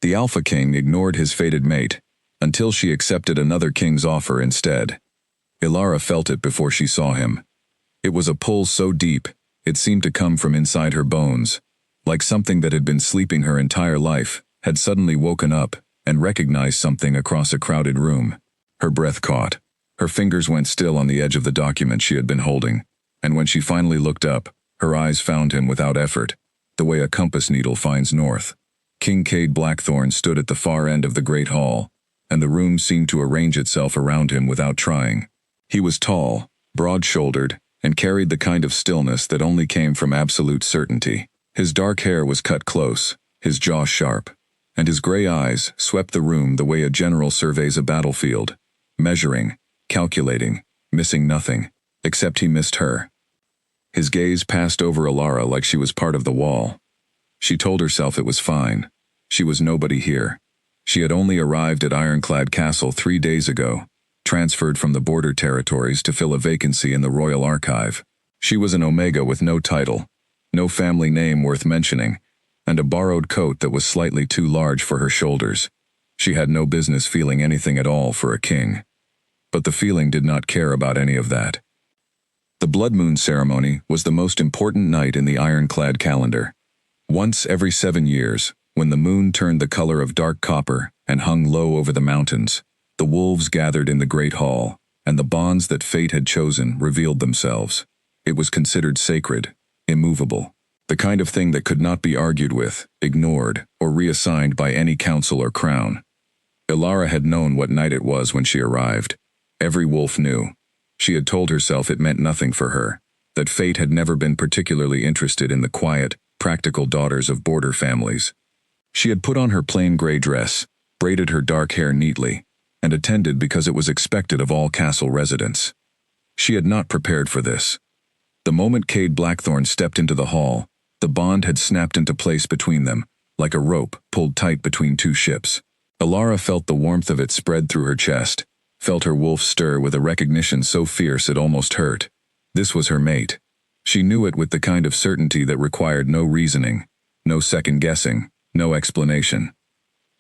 The Alpha King ignored his fated mate, until she accepted another king's offer instead. Ilara felt it before she saw him. It was a pull so deep, it seemed to come from inside her bones, like something that had been sleeping her entire life, had suddenly woken up, and recognized something across a crowded room. Her breath caught. Her fingers went still on the edge of the document she had been holding, and when she finally looked up, her eyes found him without effort, the way a compass needle finds north. King Cade Blackthorn stood at the far end of the great hall, and the room seemed to arrange itself around him without trying. He was tall, broad-shouldered, and carried the kind of stillness that only came from absolute certainty. His dark hair was cut close, his jaw sharp, and his gray eyes swept the room the way a general surveys a battlefield, measuring, calculating, missing nothing, except he missed her. His gaze passed over Ilara like she was part of the wall. She told herself it was fine. She was nobody here. She had only arrived at Ironclad Castle 3 days ago, transferred from the border territories to fill a vacancy in the Royal Archive. She was an Omega with no title, no family name worth mentioning, and a borrowed coat that was slightly too large for her shoulders. She had no business feeling anything at all for a king. But the feeling did not care about any of that. The Blood Moon ceremony was the most important night in the Ironclad calendar. Once every 7 years, when the moon turned the color of dark copper and hung low over the mountains, the wolves gathered in the great hall, and the bonds that fate had chosen revealed themselves. It was considered sacred, immovable, the kind of thing that could not be argued with, ignored, or reassigned by any council or crown. Ilara had known what night it was when she arrived. Every wolf knew. She had told herself it meant nothing for her, that fate had never been particularly interested in the quiet, practical daughters of border families. She had put on her plain gray dress, braided her dark hair neatly, and attended because it was expected of all castle residents. She had not prepared for this. The moment Cade Blackthorn stepped into the hall, the bond had snapped into place between them, like a rope pulled tight between two ships. Ilara felt the warmth of it spread through her chest, felt her wolf stir with a recognition so fierce it almost hurt. This was her mate. She knew it with the kind of certainty that required no reasoning, no second-guessing, no explanation.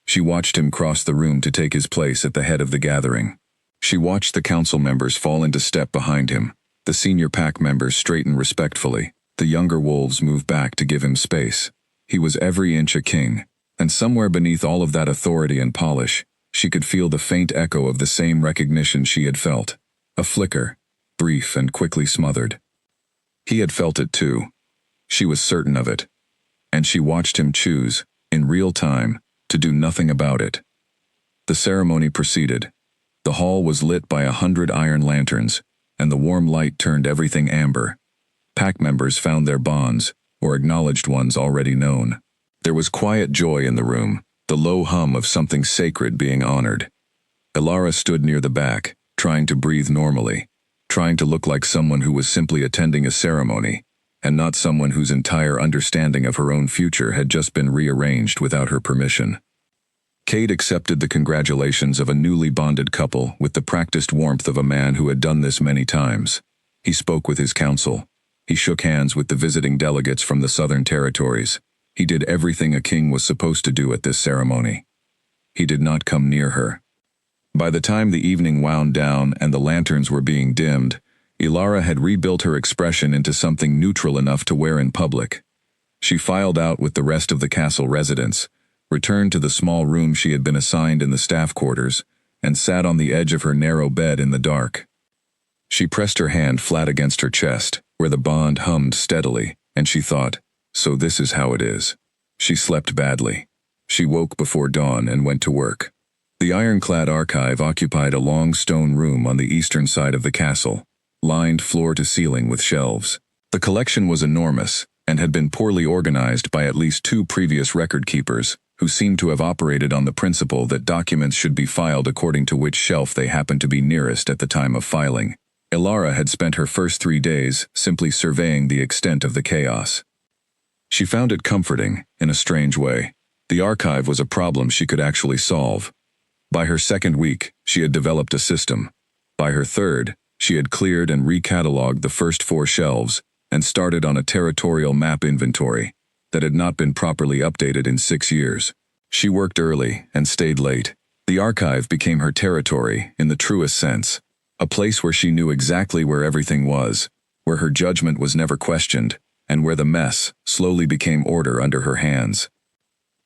She watched him cross the room to take his place at the head of the gathering. She watched the council members fall into step behind him, the senior pack members straighten respectfully, the younger wolves move back to give him space. He was every inch a king, and somewhere beneath all of that authority and polish, she could feel the faint echo of the same recognition she had felt. A flicker, brief and quickly smothered. He had felt it too. She was certain of it. And she watched him choose, in real time, to do nothing about it. The ceremony proceeded. The hall was lit by 100 iron lanterns, and the warm light turned everything amber. Pack members found their bonds, or acknowledged ones already known. There was quiet joy in the room, the low hum of something sacred being honored. Ilara stood near the back, trying to breathe normally, trying to look like someone who was simply attending a ceremony, and not someone whose entire understanding of her own future had just been rearranged without her permission. Cade accepted the congratulations of a newly bonded couple with the practiced warmth of a man who had done this many times. He spoke with his council. He shook hands with the visiting delegates from the southern territories. He did everything a king was supposed to do at this ceremony. He did not come near her. By the time the evening wound down and the lanterns were being dimmed, Ilara had rebuilt her expression into something neutral enough to wear in public. She filed out with the rest of the castle residents, returned to the small room she had been assigned in the staff quarters, and sat on the edge of her narrow bed in the dark. She pressed her hand flat against her chest, where the bond hummed steadily, and she thought, so this is how it is. She slept badly. She woke before dawn and went to work. The Ironclad Archive occupied a long stone room on the eastern side of the castle, lined floor to ceiling with shelves. The collection was enormous, and had been poorly organized by at least 2 previous record keepers, who seemed to have operated on the principle that documents should be filed according to which shelf they happened to be nearest at the time of filing. Ilara had spent her first 3 days simply surveying the extent of the chaos. She found it comforting, in a strange way. The archive was a problem she could actually solve. By her second week, she had developed a system. By her third, she had cleared and recatalogued the first 4 shelves and started on a territorial map inventory that had not been properly updated in 6 years. She worked early and stayed late. The archive became her territory in the truest sense, a place where she knew exactly where everything was, where her judgment was never questioned, and where the mess slowly became order under her hands.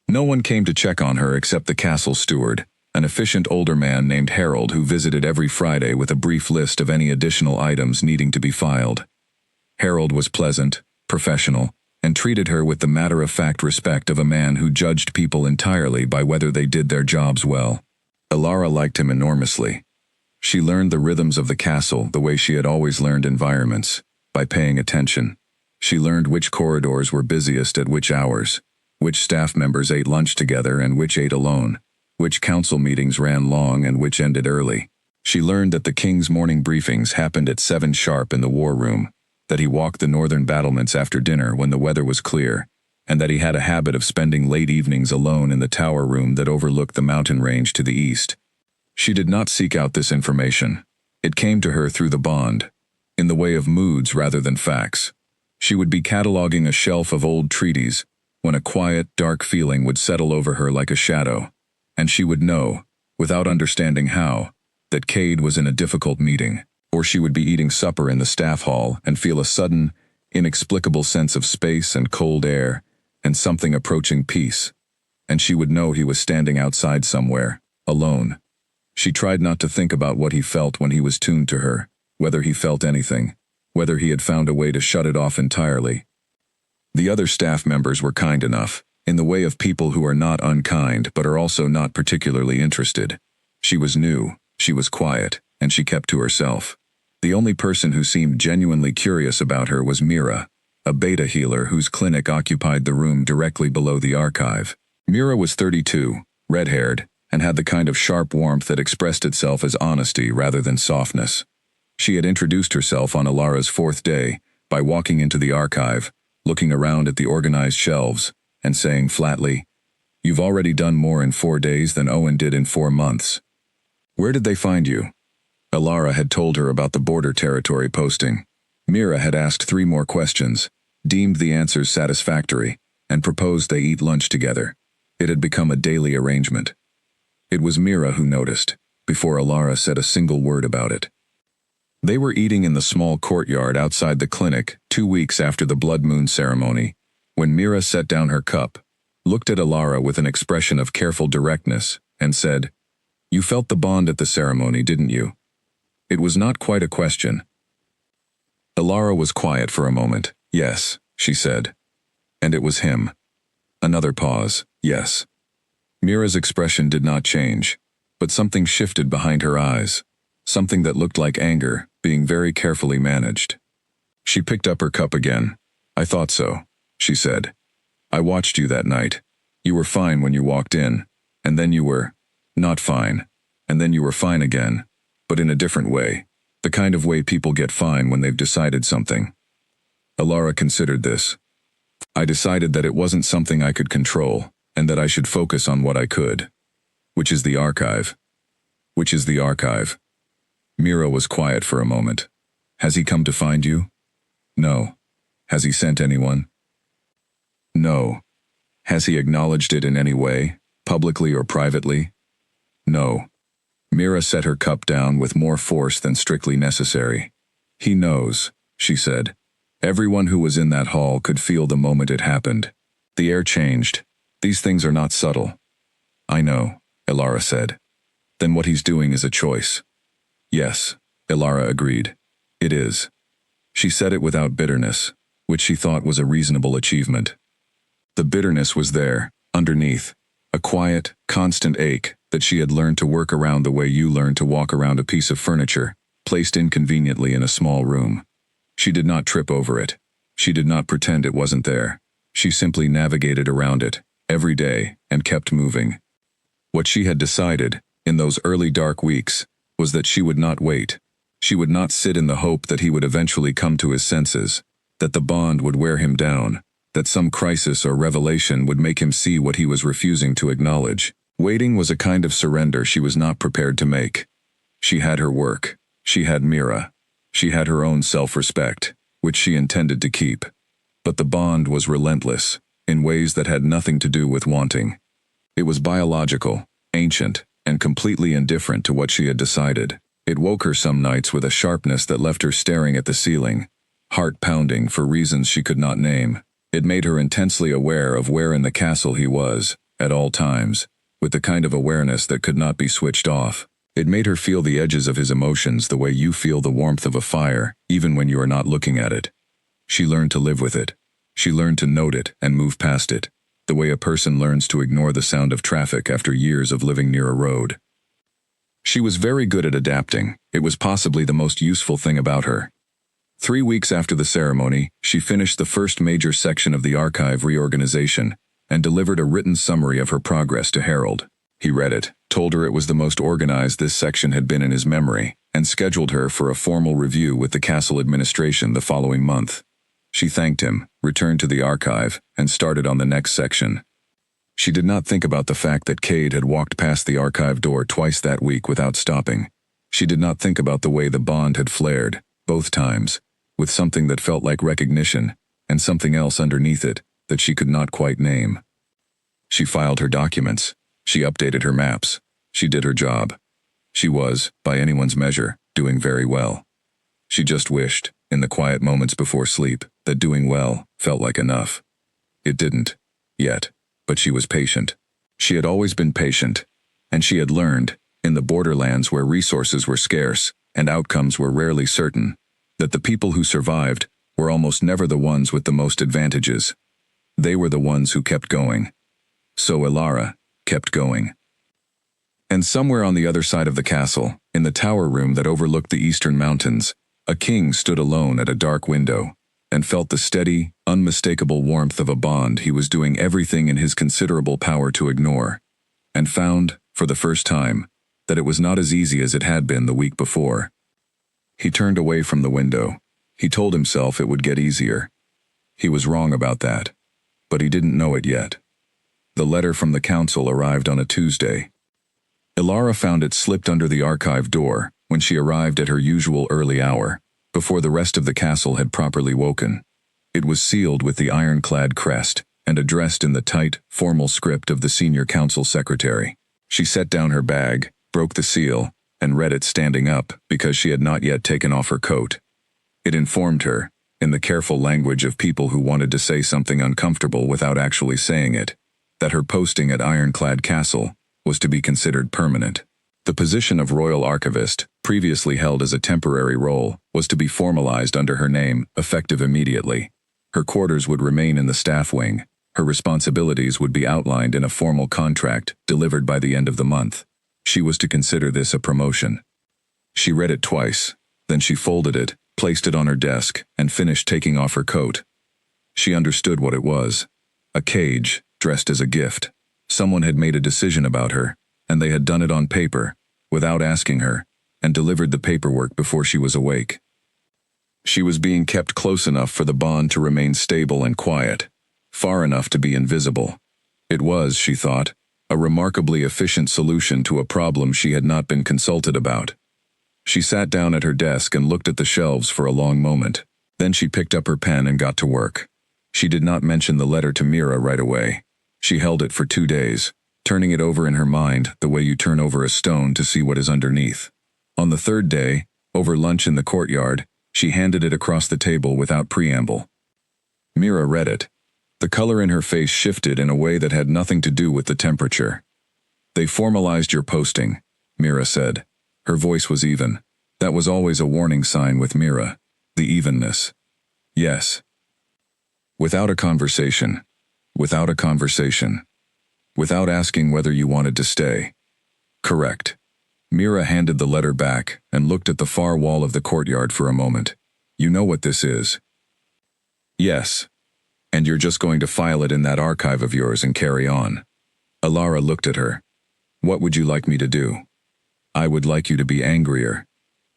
No one came to check on her except the castle steward, an efficient older man named Harold who visited every Friday with a brief list of any additional items needing to be filed. Harold was pleasant, professional, and treated her with the matter-of-fact respect of a man who judged people entirely by whether they did their jobs well. Ilara liked him enormously. She learned the rhythms of the castle the way she had always learned environments, by paying attention. She learned which corridors were busiest at which hours, which staff members ate lunch together and which ate alone, which council meetings ran long and which ended early. She learned that the king's morning briefings happened at 7 sharp in the war room, that he walked the northern battlements after dinner when the weather was clear, and that he had a habit of spending late evenings alone in the tower room that overlooked the mountain range to the east. She did not seek out this information. It came to her through the bond, in the way of moods rather than facts. She would be cataloging a shelf of old treaties when a quiet, dark feeling would settle over her like a shadow, and she would know, without understanding how, that Cade was in a difficult meeting. Or she would be eating supper in the staff hall and feel a sudden, inexplicable sense of space and cold air and something approaching peace, and she would know he was standing outside somewhere, alone. She tried not to think about what he felt when he was tuned to her, whether he felt anything, whether he had found a way to shut it off entirely. The other staff members were kind enough, in the way of people who are not unkind but are also not particularly interested. She was new, she was quiet, and she kept to herself. The only person who seemed genuinely curious about her was Mira, a beta healer whose clinic occupied the room directly below the archive. Mira was 32, red-haired, and had the kind of sharp warmth that expressed itself as honesty rather than softness. She had introduced herself on Ilara's 4th day by walking into the archive, looking around at the organized shelves, and saying flatly, "You've already done more in 4 days than Owen did in 4 months. Where did they find you?" Ilara had told her about the border territory posting. Mira had asked 3 more questions, deemed the answers satisfactory, and proposed they eat lunch together. It had become a daily arrangement. It was Mira who noticed, before Ilara said a single word about it. They were eating in the small courtyard outside the clinic 2 weeks after the blood moon ceremony, when Mira set down her cup, looked at Ilara with an expression of careful directness, and said, "You felt the bond at the ceremony, didn't you?" It was not quite a question. Ilara was quiet for a moment. "Yes," she said. "And it was him." Another pause. "Yes." Mira's expression did not change, but something shifted behind her eyes, something that looked like anger, being very carefully managed. She picked up her cup again. "I thought so," she said. "I watched you that night. You were fine when you walked in, and then you were not fine, and then you were fine again, but in a different way, the kind of way people get fine when they've decided something." Ilara considered this. "I decided that it wasn't something I could control, and that I should focus on what I could. Which is the archive. Which is the archive." Mira was quiet for a moment. "Has he come to find you?" "No." "Has he sent anyone?" "No." "Has he acknowledged it in any way, publicly or privately?" "No." Mira set her cup down with more force than strictly necessary. "He knows," she said. Everyone who was in that hall could feel the moment it happened. The air changed. "These things are not subtle." "I know," Ilara said. "Then what he's doing is a choice." "Yes," Ilara agreed. "It is." She said it without bitterness, which she thought was a reasonable achievement. The bitterness was there, underneath, a quiet, constant ache that she had learned to work around the way you learn to walk around a piece of furniture, placed inconveniently in a small room. She did not trip over it. She did not pretend it wasn't there. She simply navigated around it, every day, and kept moving. What she had decided, in those early dark weeks, was that she would not wait. She would not sit in the hope that he would eventually come to his senses, that the bond would wear him down, that some crisis or revelation would make him see what he was refusing to acknowledge. Waiting was a kind of surrender she was not prepared to make. She had her work. She had Mira. She had her own self-respect, which she intended to keep. But the bond was relentless, in ways that had nothing to do with wanting. It was biological, ancient, and completely indifferent to what she had decided. It woke her some nights with a sharpness that left her staring at the ceiling, heart pounding for reasons she could not name. It made her intensely aware of where in the castle he was, at all times, with the kind of awareness that could not be switched off. It made her feel the edges of his emotions the way you feel the warmth of a fire, even when you are not looking at it. She learned to live with it. She learned to note it and move past it, the way a person learns to ignore the sound of traffic after years of living near a road. She was very good at adapting. It was possibly the most useful thing about her. 3 weeks after the ceremony, she finished the first major section of the archive reorganization and delivered a written summary of her progress to Harold. He read it, told her it was the most organized this section had been in his memory, and scheduled her for a formal review with the castle administration the following month. She thanked him, returned to the archive, and started on the next section. She did not think about the fact that Cade had walked past the archive door twice that week without stopping. She did not think about the way the bond had flared, both times, with something that felt like recognition, and something else underneath it that she could not quite name. She filed her documents. She updated her maps. She did her job. She was, by anyone's measure, doing very well. She just wished, in the quiet moments before sleep, that doing well felt like enough. It didn't, yet, but she was patient. She had always been patient, and she had learned, in the borderlands where resources were scarce and outcomes were rarely certain, that the people who survived were almost never the ones with the most advantages. They were the ones who kept going. So Ilara kept going. And somewhere on the other side of the castle, in the tower room that overlooked the eastern mountains, a king stood alone at a dark window, and felt the steady, unmistakable warmth of a bond he was doing everything in his considerable power to ignore, and found, for the first time, that it was not as easy as it had been the week before. He turned away from the window. He told himself it would get easier. He was wrong about that, but he didn't know it yet. The letter from the council arrived on a Tuesday. Ilara found it slipped under the archive door when she arrived at her usual early hour, before the rest of the castle had properly woken. It was sealed with the ironclad crest and addressed in the tight, formal script of the senior council secretary. She set down her bag, broke the seal, and read it standing up because she had not yet taken off her coat. It informed her, in the careful language of people who wanted to say something uncomfortable without actually saying it, that her posting at Ironclad Castle was to be considered permanent. The position of Royal Archivist, previously held as a temporary role, was to be formalized under her name, effective immediately. Her quarters would remain in the staff wing. Her responsibilities would be outlined in a formal contract delivered by the end of the month. She was to consider this a promotion. She read it twice, then she folded it, placed it on her desk, and finished taking off her coat. She understood what it was. A cage, dressed as a gift. Someone had made a decision about her, and they had done it on paper, without asking her, and delivered the paperwork before she was awake. She was being kept close enough for the bond to remain stable and quiet, far enough to be invisible. It was, she thought, a remarkably efficient solution to a problem she had not been consulted about. She sat down at her desk and looked at the shelves for a long moment. Then she picked up her pen and got to work. She did not mention the letter to Mira right away. She held it for 2 days, turning it over in her mind the way you turn over a stone to see what is underneath. On the 3rd day, over lunch in the courtyard, she handed it across the table without preamble. Mira read it. The color in her face shifted in a way that had nothing to do with the temperature. "They formalized your posting," Mira said. Her voice was even. That was always a warning sign with Mira, the evenness. "Yes." Without a conversation. Without a conversation. Without asking whether you wanted to stay. "Correct." Mira handed the letter back and looked at the far wall of the courtyard for a moment. "You know what this is?" "Yes. And you're just going to file it in that archive of yours and carry on." Ilara looked at her. "What would you like me to do?" "I would like you to be angrier,"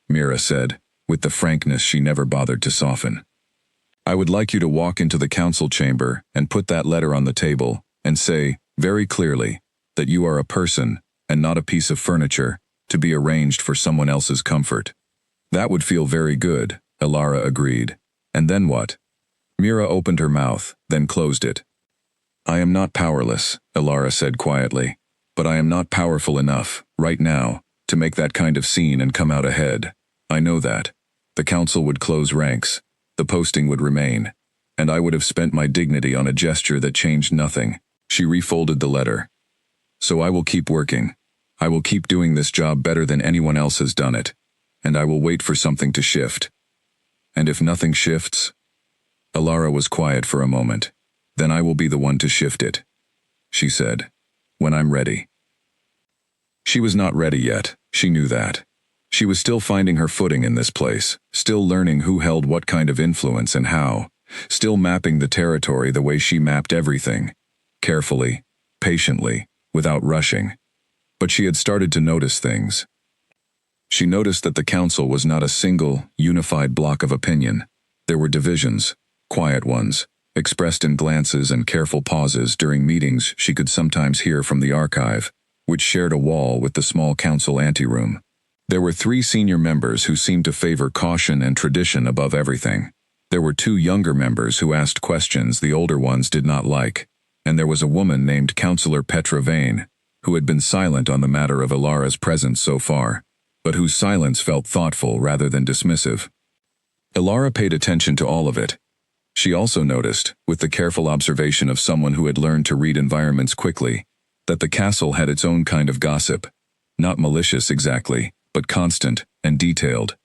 Mira said, with the frankness she never bothered to soften. "I would like you to walk into the council chamber and put that letter on the table and say, very clearly, that you are a person and not a piece of furniture to be arranged for someone else's comfort." "That would feel very good," Ilara agreed. "And then what?" Mira opened her mouth, then closed it. I am not powerless, Ilara said quietly, but I am not powerful enough, right now, to make that kind of scene and come out ahead. I know that. The council would close ranks, the posting would remain, and I would have spent my dignity on a gesture that changed nothing. She refolded the letter. So I will keep working. I will keep doing this job better than anyone else has done it, and I will wait for something to shift. And if nothing shifts? Ilara was quiet for a moment. Then I will be the one to shift it, she said, when I'm ready. She was not ready yet, she knew that. She was still finding her footing in this place, still learning who held what kind of influence and how, still mapping the territory the way she mapped everything, carefully, patiently, without rushing. But she had started to notice things. She noticed that the council was not a single, unified block of opinion. There were divisions, quiet ones, expressed in glances and careful pauses during meetings she could sometimes hear from the archive, which shared a wall with the small council anteroom. There were 3 senior members who seemed to favor caution and tradition above everything. There were 2 younger members who asked questions the older ones did not like, and there was a woman named Councillor Petra Vane, who had been silent on the matter of Ilara's presence so far, but whose silence felt thoughtful rather than dismissive. Ilara paid attention to all of it. She also noticed, with the careful observation of someone who had learned to read environments quickly, that the castle had its own kind of gossip, not malicious exactly, but constant and detailed.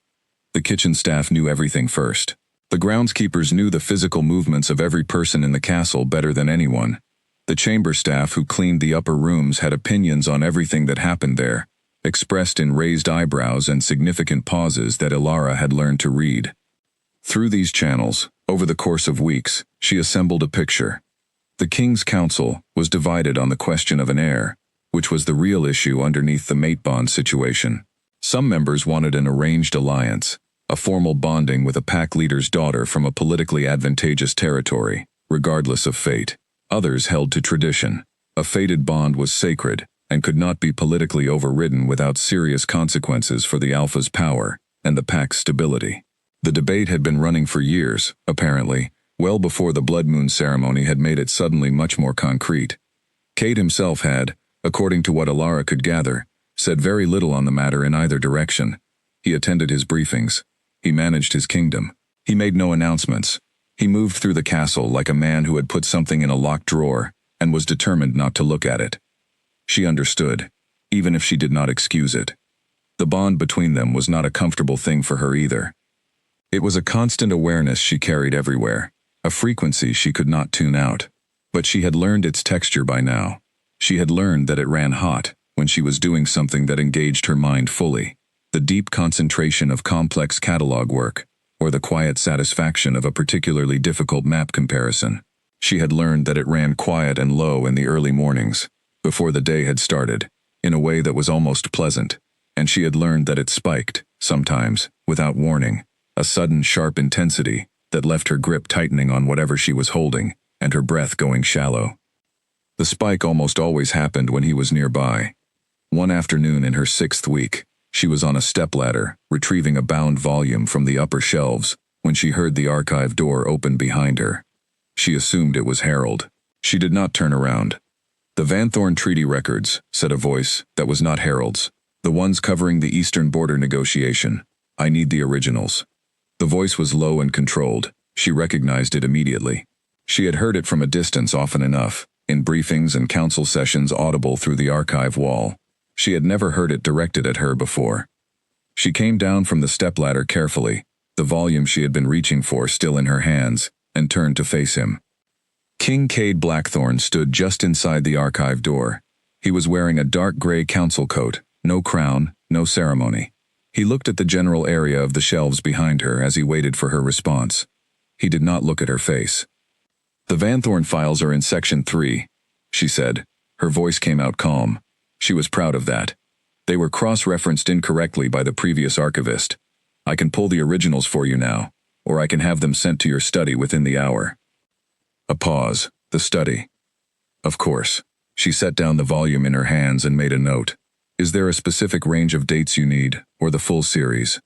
The kitchen staff knew everything first. The groundskeepers knew the physical movements of every person in the castle better than anyone. The chamber staff who cleaned the upper rooms had opinions on everything that happened there, expressed in raised eyebrows and significant pauses that Ilara had learned to read. Through these channels, over the course of weeks, she assembled a picture. The King's Council was divided on the question of an heir, which was the real issue underneath the mate bond situation. Some members wanted an arranged alliance, a formal bonding with a pack leader's daughter from a politically advantageous territory, regardless of fate. Others held to tradition. A fated bond was sacred and could not be politically overridden without serious consequences for the Alpha's power and the pack's stability. The debate had been running for years, apparently, well before the Blood Moon ceremony had made it suddenly much more concrete. Cade himself had, according to what Ilara could gather, said very little on the matter in either direction. He attended his briefings. He managed his kingdom. He made no announcements. He moved through the castle like a man who had put something in a locked drawer and was determined not to look at it. She understood, even if she did not excuse it. The bond between them was not a comfortable thing for her either. It was a constant awareness she carried everywhere, a frequency she could not tune out. But she had learned its texture by now. She had learned that it ran hot when she was doing something that engaged her mind fully, the deep concentration of complex catalog work, or the quiet satisfaction of a particularly difficult map comparison. She had learned that it ran quiet and low in the early mornings, before the day had started, in a way that was almost pleasant, and she had learned that it spiked, sometimes, without warning, a sudden sharp intensity that left her grip tightening on whatever she was holding, and her breath going shallow. The spike almost always happened when he was nearby. One afternoon in her 6th week, she was on a stepladder, retrieving a bound volume from the upper shelves, when she heard the archive door open behind her. She assumed it was Harold. She did not turn around. "The Van Thorn Treaty Records," said a voice that was not Harold's. "The ones covering the Eastern Border negotiation. I need the originals." The voice was low and controlled. She recognized it immediately. She had heard it from a distance often enough, in briefings and council sessions audible through the archive wall. She had never heard it directed at her before. She came down from the stepladder carefully, the volume she had been reaching for still in her hands, and turned to face him. King Cade Blackthorn stood just inside the archive door. He was wearing a dark gray council coat, no crown, no ceremony. He looked at the general area of the shelves behind her as he waited for her response. He did not look at her face. "The Van Thorn files are in Section 3, she said. Her voice came out calm. She was proud of that. They were cross-referenced incorrectly by the previous archivist. I can pull the originals for you now, or I can have them sent to your study within the hour." A pause. The study. Of course. She set down the volume in her hands and made a note. "Is there a specific range of dates you need, or the full series?"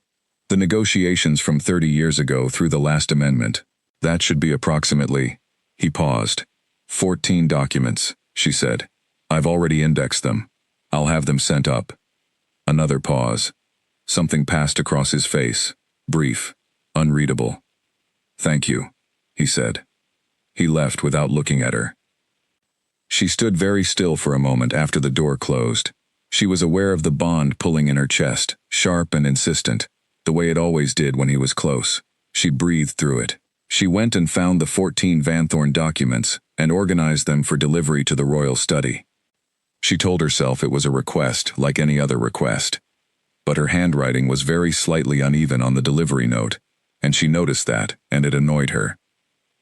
"The negotiations from 30 years ago through the last amendment. That should be approximately..." He paused. 14 documents, she said. I've already indexed them. I'll have them sent up. Another pause. Something passed across his face. Brief. Unreadable. Thank you, he said. He left without looking at her. She stood very still for a moment after the door closed. She was aware of the bond pulling in her chest, sharp and insistent, the way it always did when he was close. She breathed through it. She went and found the 14 Vanthorne documents and organized them for delivery to the royal study. She told herself it was a request like any other request. But her handwriting was very slightly uneven on the delivery note, and she noticed that, and it annoyed her.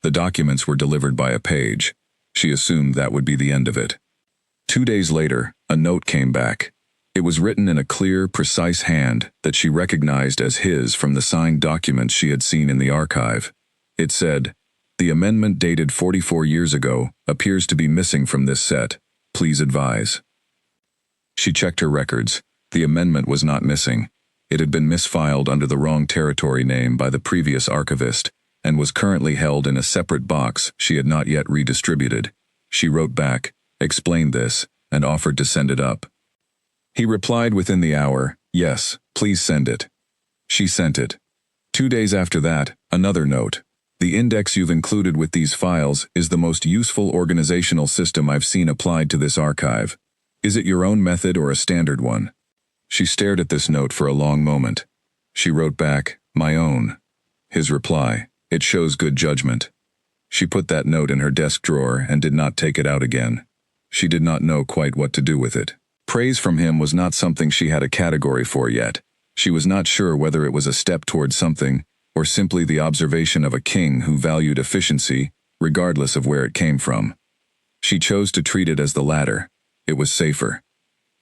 The documents were delivered by a page. She assumed that would be the end of it. 2 days later, a note came back. It was written in a clear, precise hand that she recognized as his from the signed documents she had seen in the archive. It said, "The amendment dated 44 years ago appears to be missing from this set. Please advise." She checked her records. The amendment was not missing. It had been misfiled under the wrong territory name by the previous archivist and was currently held in a separate box she had not yet redistributed. She wrote back, explained this, and offered to send it up. He replied within the hour, "Yes, please send it." She sent it. 2 days after that, another note. "The index you've included with these files is the most useful organizational system I've seen applied to this archive. Is it your own method or a standard one?" She stared at this note for a long moment. She wrote back, "My own." His reply, "It shows good judgment." She put that note in her desk drawer and did not take it out again. She did not know quite what to do with it. Praise from him was not something she had a category for yet. She was not sure whether it was a step toward something, or simply the observation of a king who valued efficiency, regardless of where it came from. She chose to treat it as the latter. It was safer.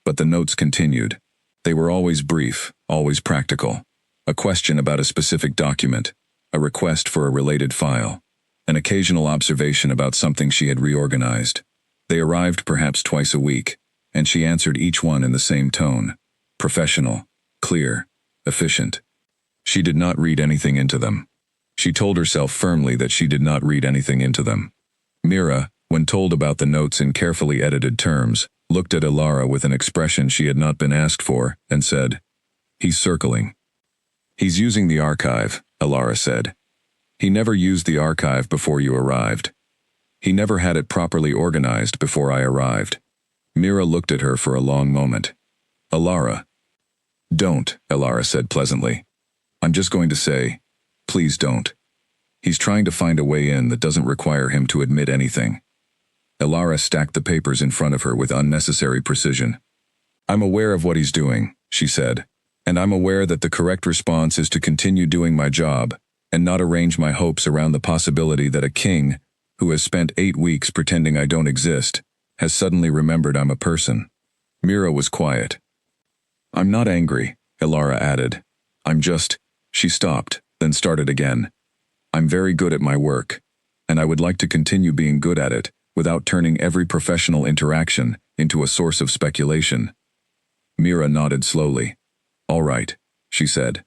But the notes continued. They were always brief, always practical. A question about a specific document, a request for a related file, an occasional observation about something she had reorganized. They arrived perhaps twice a week, and she answered each one in the same tone. Professional, clear, efficient. She did not read anything into them. She told herself firmly that she did not read anything into them. Mira, when told about the notes in carefully edited terms, looked at Ilara with an expression she had not been asked for, and said, "He's circling." "He's using the archive," Ilara said. "He never used the archive before you arrived. He never had it properly organized before I arrived." Mira looked at her for a long moment. "Ilara." "Don't," Ilara said pleasantly. "I'm just going to say, please don't. He's trying to find a way in that doesn't require him to admit anything." Ilara stacked the papers in front of her with unnecessary precision. "I'm aware of what he's doing," she said, "and I'm aware that the correct response is to continue doing my job and not arrange my hopes around the possibility that a king, who has spent 8 weeks pretending I don't exist, has suddenly remembered I'm a person." Mira was quiet. "I'm not angry," Ilara added. "I'm just—" She stopped, then started again. "I'm very good at my work, and I would like to continue being good at it without turning every professional interaction into a source of speculation." Mira nodded slowly. "All right," she said.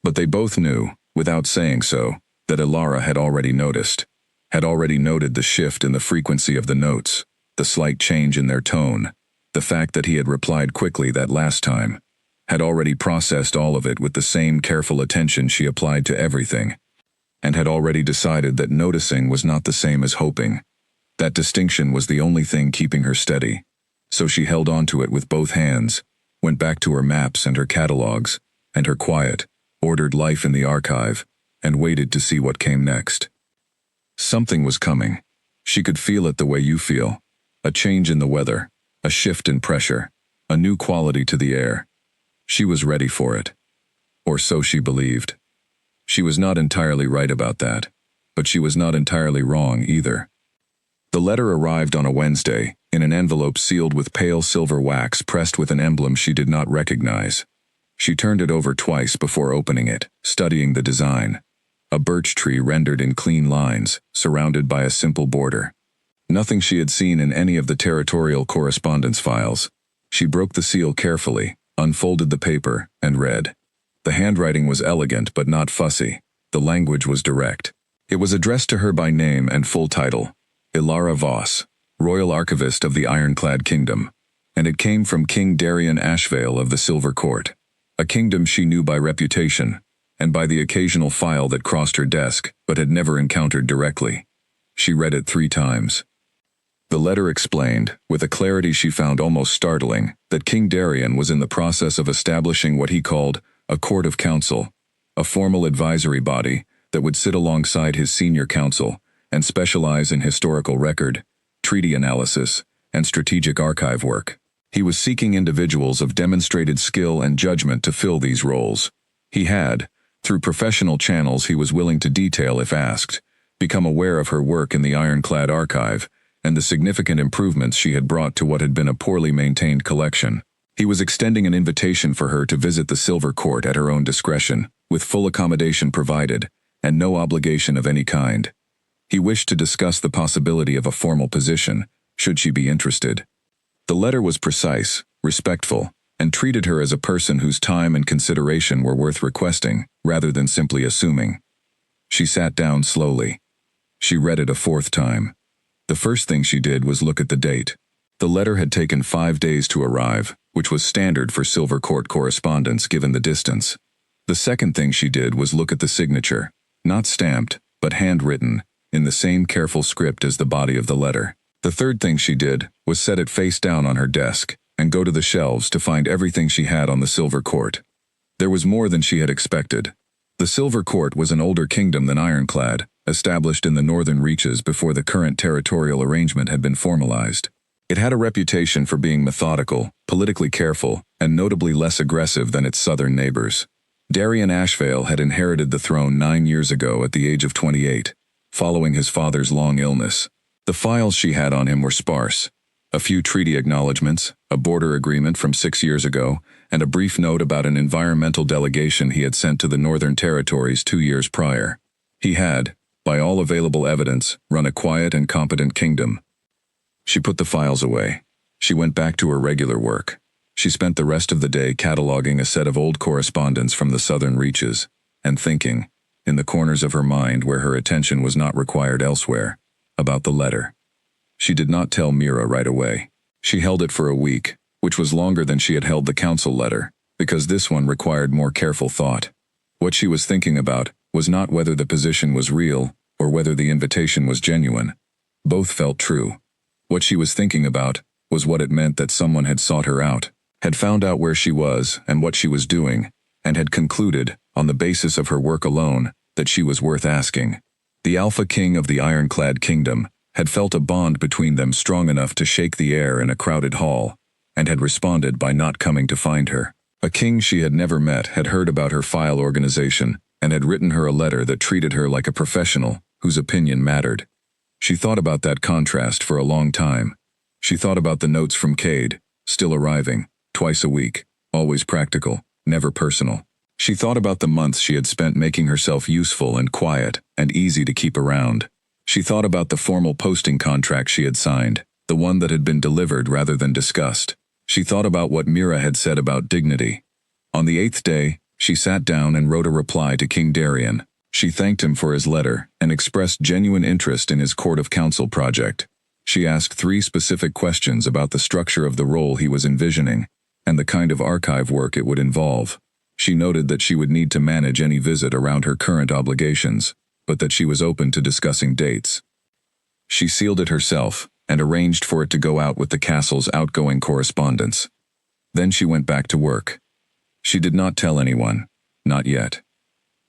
But they both knew, without saying so, that Ilara had already noticed, had already noted the shift in the frequency of the notes, the slight change in their tone, the fact that he had replied quickly that last time, had already processed all of it with the same careful attention she applied to everything, and had already decided that noticing was not the same as hoping. That distinction was the only thing keeping her steady, so she held on to it with both hands, went back to her maps and her catalogs, and her quiet, ordered life in the archive, and waited to see what came next. Something was coming. She could feel it the way you feel. A change in the weather, a shift in pressure, a new quality to the air. She was ready for it. Or so she believed. She was not entirely right about that, but she was not entirely wrong either. The letter arrived on a Wednesday, in an envelope sealed with pale silver wax pressed with an emblem she did not recognize. She turned it over twice before opening it, studying the design. A birch tree rendered in clean lines, surrounded by a simple border. Nothing she had seen in any of the territorial correspondence files. She broke the seal carefully, unfolded the paper, and read. The handwriting was elegant but not fussy. The language was direct. It was addressed to her by name and full title. Ilara Voss, Royal Archivist of the Ironclad Kingdom, and it came from King Darian Ashvale of the Silver Court, a kingdom she knew by reputation, and by the occasional file that crossed her desk but had never encountered directly. She read it 3 times. The letter explained, with a clarity she found almost startling, that King Darian was in the process of establishing what he called a Court of Counsel, a formal advisory body that would sit alongside his senior council and specialize in historical record, treaty analysis, and strategic archive work. He was seeking individuals of demonstrated skill and judgment to fill these roles. He had, through professional channels he was willing to detail if asked, become aware of her work in the Ironclad archive and the significant improvements she had brought to what had been a poorly maintained collection. He was extending an invitation for her to visit the Silver Court at her own discretion, with full accommodation provided, and no obligation of any kind. He wished to discuss the possibility of a formal position, should she be interested. The letter was precise, respectful, and treated her as a person whose time and consideration were worth requesting, rather than simply assuming. She sat down slowly. She read it a 4th time. The first thing she did was look at the date. The letter had taken 5 days to arrive, which was standard for Silver Court correspondence given the distance. The second thing she did was look at the signature, not stamped, but handwritten, in the same careful script as the body of the letter. The third thing she did was set it face down on her desk and go to the shelves to find everything she had on the Silver Court. There was more than she had expected. The Silver Court was an older kingdom than Ironclad, established in the northern reaches before the current territorial arrangement had been formalized. It had a reputation for being methodical, politically careful, and notably less aggressive than its southern neighbors. Darian Ashvale had inherited the throne 9 years ago at the age of 28, following his father's long illness. The files she had on him were sparse. A few treaty acknowledgments, a border agreement from 6 years ago, and a brief note about an environmental delegation he had sent to the Northern Territories 2 years prior. He had, by all available evidence, run a quiet and competent kingdom. She put the files away. She went back to her regular work. She spent the rest of the day cataloging a set of old correspondence from the southern reaches, and thinking, in the corners of her mind where her attention was not required elsewhere, about the letter. She did not tell Mira right away. She held it for a week, which was longer than she had held the council letter, because this one required more careful thought. What she was thinking about was not whether the position was real or whether the invitation was genuine. Both felt true. What she was thinking about was what it meant that someone had sought her out, had found out where she was and what she was doing, and had concluded, on the basis of her work alone, that she was worth asking. The Alpha King of the Ironclad Kingdom had felt a bond between them strong enough to shake the air in a crowded hall, and had responded by not coming to find her. A king she had never met had heard about her file organization and had written her a letter that treated her like a professional whose opinion mattered. She thought about that contrast for a long time. She thought about the notes from Cade, still arriving, twice a week, always practical, never personal. She thought about the months she had spent making herself useful and quiet and easy to keep around. She thought about the formal posting contract she had signed, the one that had been delivered rather than discussed. She thought about what Mira had said about dignity. On the 8th day, she sat down and wrote a reply to King Darian. She thanked him for his letter and expressed genuine interest in his Court of Counsel project. She asked 3 specific questions about the structure of the role he was envisioning and the kind of archive work it would involve. She noted that she would need to manage any visit around her current obligations, but that she was open to discussing dates. She sealed it herself and arranged for it to go out with the castle's outgoing correspondence. Then she went back to work. She did not tell anyone, not yet.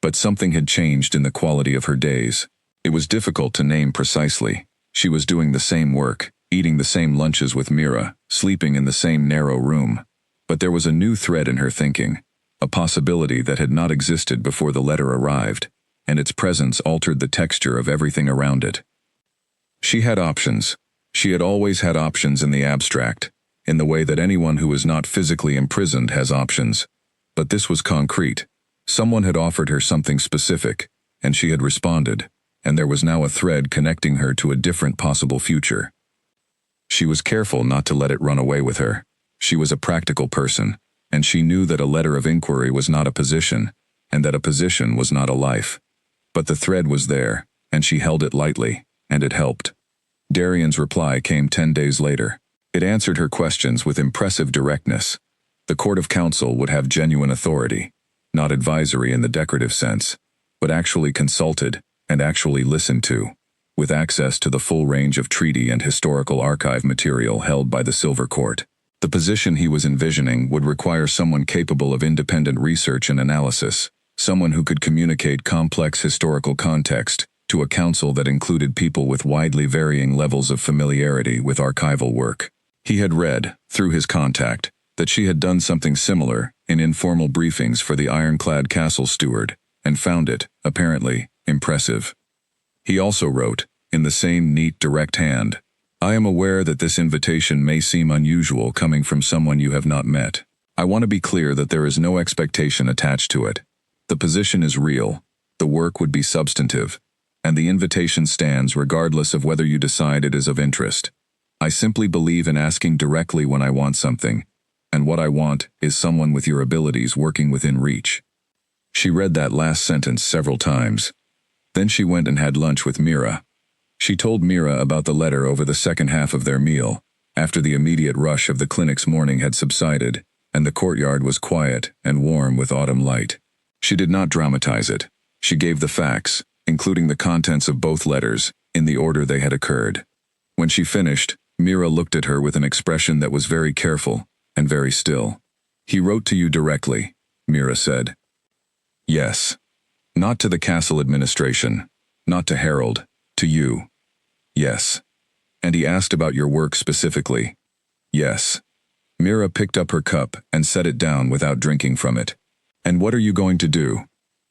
But something had changed in the quality of her days. It was difficult to name precisely. She was doing the same work, eating the same lunches with Mira, sleeping in the same narrow room. But there was a new thread in her thinking, a possibility that had not existed before the letter arrived, and its presence altered the texture of everything around it. She had options. She had always had options in the abstract, in the way that anyone who is not physically imprisoned has options. But this was concrete. Someone had offered her something specific, and she had responded, and there was now a thread connecting her to a different possible future. She was careful not to let it run away with her. She was a practical person, and she knew that a letter of inquiry was not a position, and that a position was not a life. But the thread was there, and she held it lightly, and it helped. Darian's reply came 10 days later. It answered her questions with impressive directness. The Court of Counsel would have genuine authority, not advisory in the decorative sense, but actually consulted and actually listened to, with access to the full range of treaty and historical archive material held by the Silver Court. The position he was envisioning would require someone capable of independent research and analysis, someone who could communicate complex historical context to a council that included people with widely varying levels of familiarity with archival work. He had read, through his contact, that she had done something similar in informal briefings for the ironclad castle steward, and found it, apparently, impressive. He also wrote, in the same neat, direct hand, "I am aware that this invitation may seem unusual coming from someone you have not met. I want to be clear that there is no expectation attached to it. The position is real, the work would be substantive, and the invitation stands regardless of whether you decide it is of interest. I simply believe in asking directly when I want something, and what I want is someone with your abilities working within reach." She read that last sentence several times. Then she went and had lunch with Mira. She told Mira about the letter over the second half of their meal, after the immediate rush of the clinic's morning had subsided, and the courtyard was quiet and warm with autumn light. She did not dramatize it. She gave the facts, including the contents of both letters, in the order they had occurred. When she finished, Mira looked at her with an expression that was very careful and very still. "He wrote to you directly," Mira said. "Yes. Not to the castle administration, not to Harold, to you." "Yes." "And he asked about your work specifically." "Yes." Mira picked up her cup and set it down without drinking from it. "And what are you going to do?"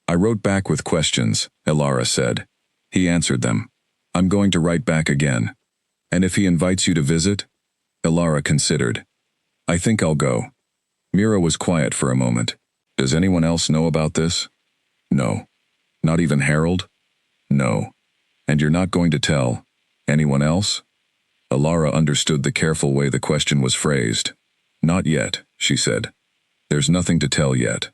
"I wrote back with questions," Ilara said. He answered them. "I'm going to write back again." "And if he invites you to visit?" Ilara considered. "I think I'll go." Mira was quiet for a moment. "Does anyone else know about this?" "No." "Not even Harold?" "No." "And you're not going to tell anyone else?" Ilara understood the careful way the question was phrased. "Not yet," she said. "There's nothing to tell yet.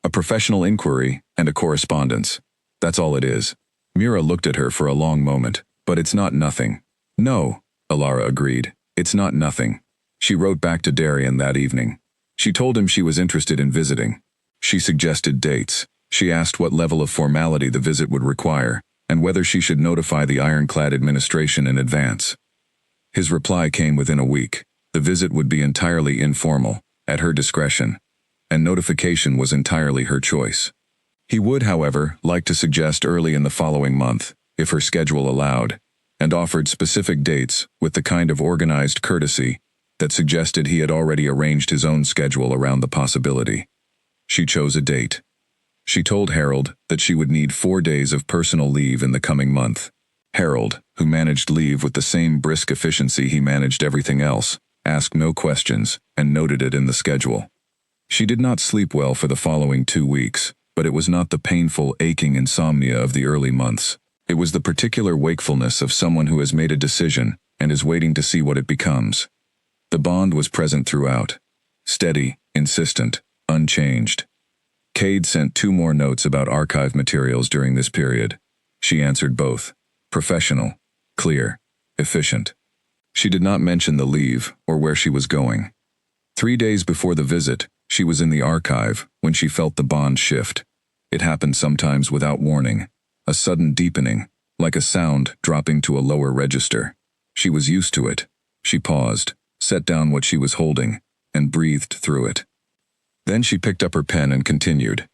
A professional inquiry and a correspondence. That's all it is." Mira looked at her for a long moment. "But it's not nothing." "No," Ilara agreed. "It's not nothing." She wrote back to Darian that evening. She told him she was interested in visiting. She suggested dates. She asked what level of formality the visit would require, and whether she should notify the ironclad administration in advance. His reply came within a week. The visit would be entirely informal, at her discretion, and notification was entirely her choice. He would, however, like to suggest early in the following month, if her schedule allowed, and offered specific dates with the kind of organized courtesy that suggested he had already arranged his own schedule around the possibility. She chose a date. She told Harold that she would need 4 days of personal leave in the coming month. Harold, who managed leave with the same brisk efficiency he managed everything else, asked no questions and noted it in the schedule. She did not sleep well for the following 2 weeks, but it was not the painful, aching insomnia of the early months. It was the particular wakefulness of someone who has made a decision and is waiting to see what it becomes. The bond was present throughout. Steady, insistent, unchanged. Cade sent 2 more notes about archive materials during this period. She answered both. Professional, clear, efficient. She did not mention the leave or where she was going. 3 days before the visit, she was in the archive when she felt the bond shift. It happened sometimes without warning, a sudden deepening, like a sound dropping to a lower register. She was used to it. She paused, set down what she was holding, and breathed through it. Then she picked up her pen and continued.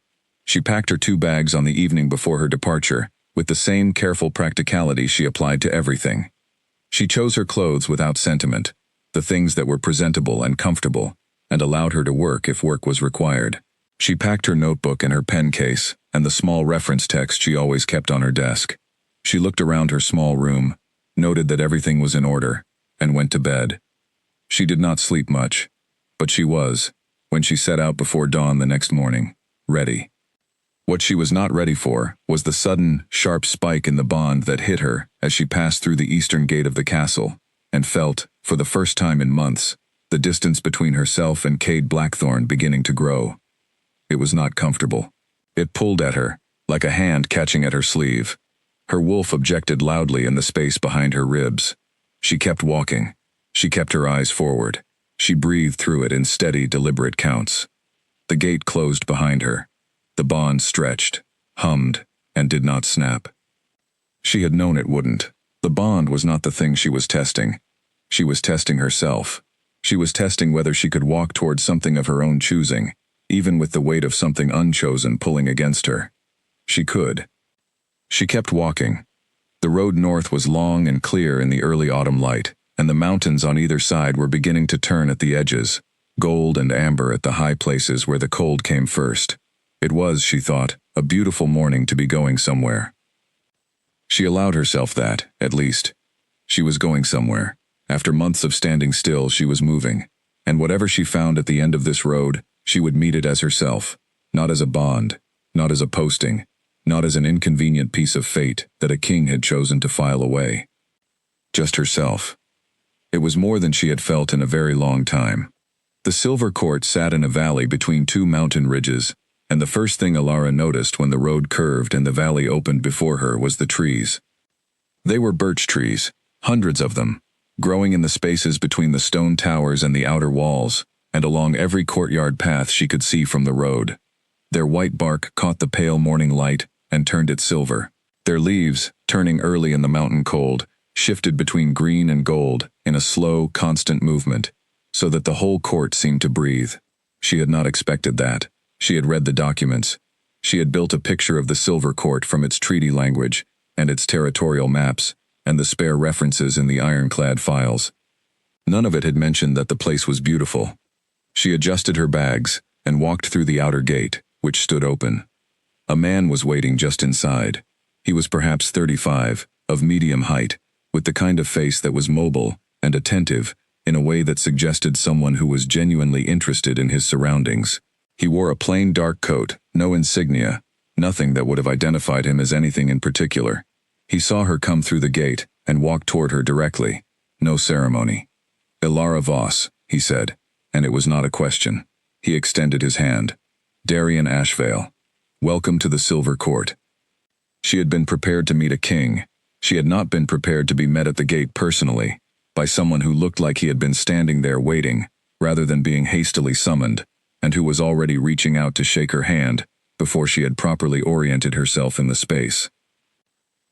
She packed her 2 bags on the evening before her departure, with the same careful practicality she applied to everything. She chose her clothes without sentiment, the things that were presentable and comfortable, and allowed her to work if work was required. She packed her notebook and her pen case, and the small reference text she always kept on her desk. She looked around her small room, noted that everything was in order, and went to bed. She did not sleep much, but she was, when she set out before dawn the next morning, ready. What she was not ready for was the sudden, sharp spike in the bond that hit her as she passed through the eastern gate of the castle, and felt, for the first time in months, the distance between herself and Cade Blackthorne beginning to grow. It was not comfortable. It pulled at her, like a hand catching at her sleeve. Her wolf objected loudly in the space behind her ribs. She kept walking. She kept her eyes forward. She breathed through it in steady, deliberate counts. The gate closed behind her. The bond stretched, hummed, and did not snap. She had known it wouldn't. The bond was not the thing she was testing. She was testing herself. She was testing whether she could walk towards something of her own choosing, even with the weight of something unchosen pulling against her. She could. She kept walking. The road north was long and clear in the early autumn light, and the mountains on either side were beginning to turn at the edges, gold and amber at the high places where the cold came first. It was, she thought, a beautiful morning to be going somewhere. She allowed herself that, at least. She was going somewhere. After months of standing still, she was moving, and whatever she found at the end of this road, she would meet it as herself, not as a bond, not as a posting, not as an inconvenient piece of fate that a king had chosen to file away. Just herself. It was more than she had felt in a very long time. The silver court sat in a valley between two mountain ridges, and the first thing Alara noticed when the road curved and the valley opened before her was the trees. They were birch trees, hundreds of them, growing in the spaces between the stone towers and the outer walls, and along every courtyard path she could see from the road. Their white bark caught the pale morning light and turned it silver. Their leaves, turning early in the mountain cold, shifted between green and gold in a slow, constant movement, so that the whole court seemed to breathe. She had not expected that. She had read the documents. She had built a picture of the Silver Court from its treaty language and its territorial maps and the spare references in the ironclad files. None of it had mentioned that the place was beautiful. She adjusted her bags and walked through the outer gate, which stood open. A man was waiting just inside. He was perhaps 35, of medium height, with the kind of face that was mobile and attentive in a way that suggested someone who was genuinely interested in his surroundings. He wore a plain dark coat, no insignia, nothing that would have identified him as anything in particular. He saw her come through the gate and walked toward her directly. No ceremony. "Ilara Voss," he said, and it was not a question. He extended his hand. "Darian Ashvale. Welcome to the Silver Court." She had been prepared to meet a king. She had not been prepared to be met at the gate personally, by someone who looked like he had been standing there waiting, rather than being hastily summoned, and who was already reaching out to shake her hand before she had properly oriented herself in the space.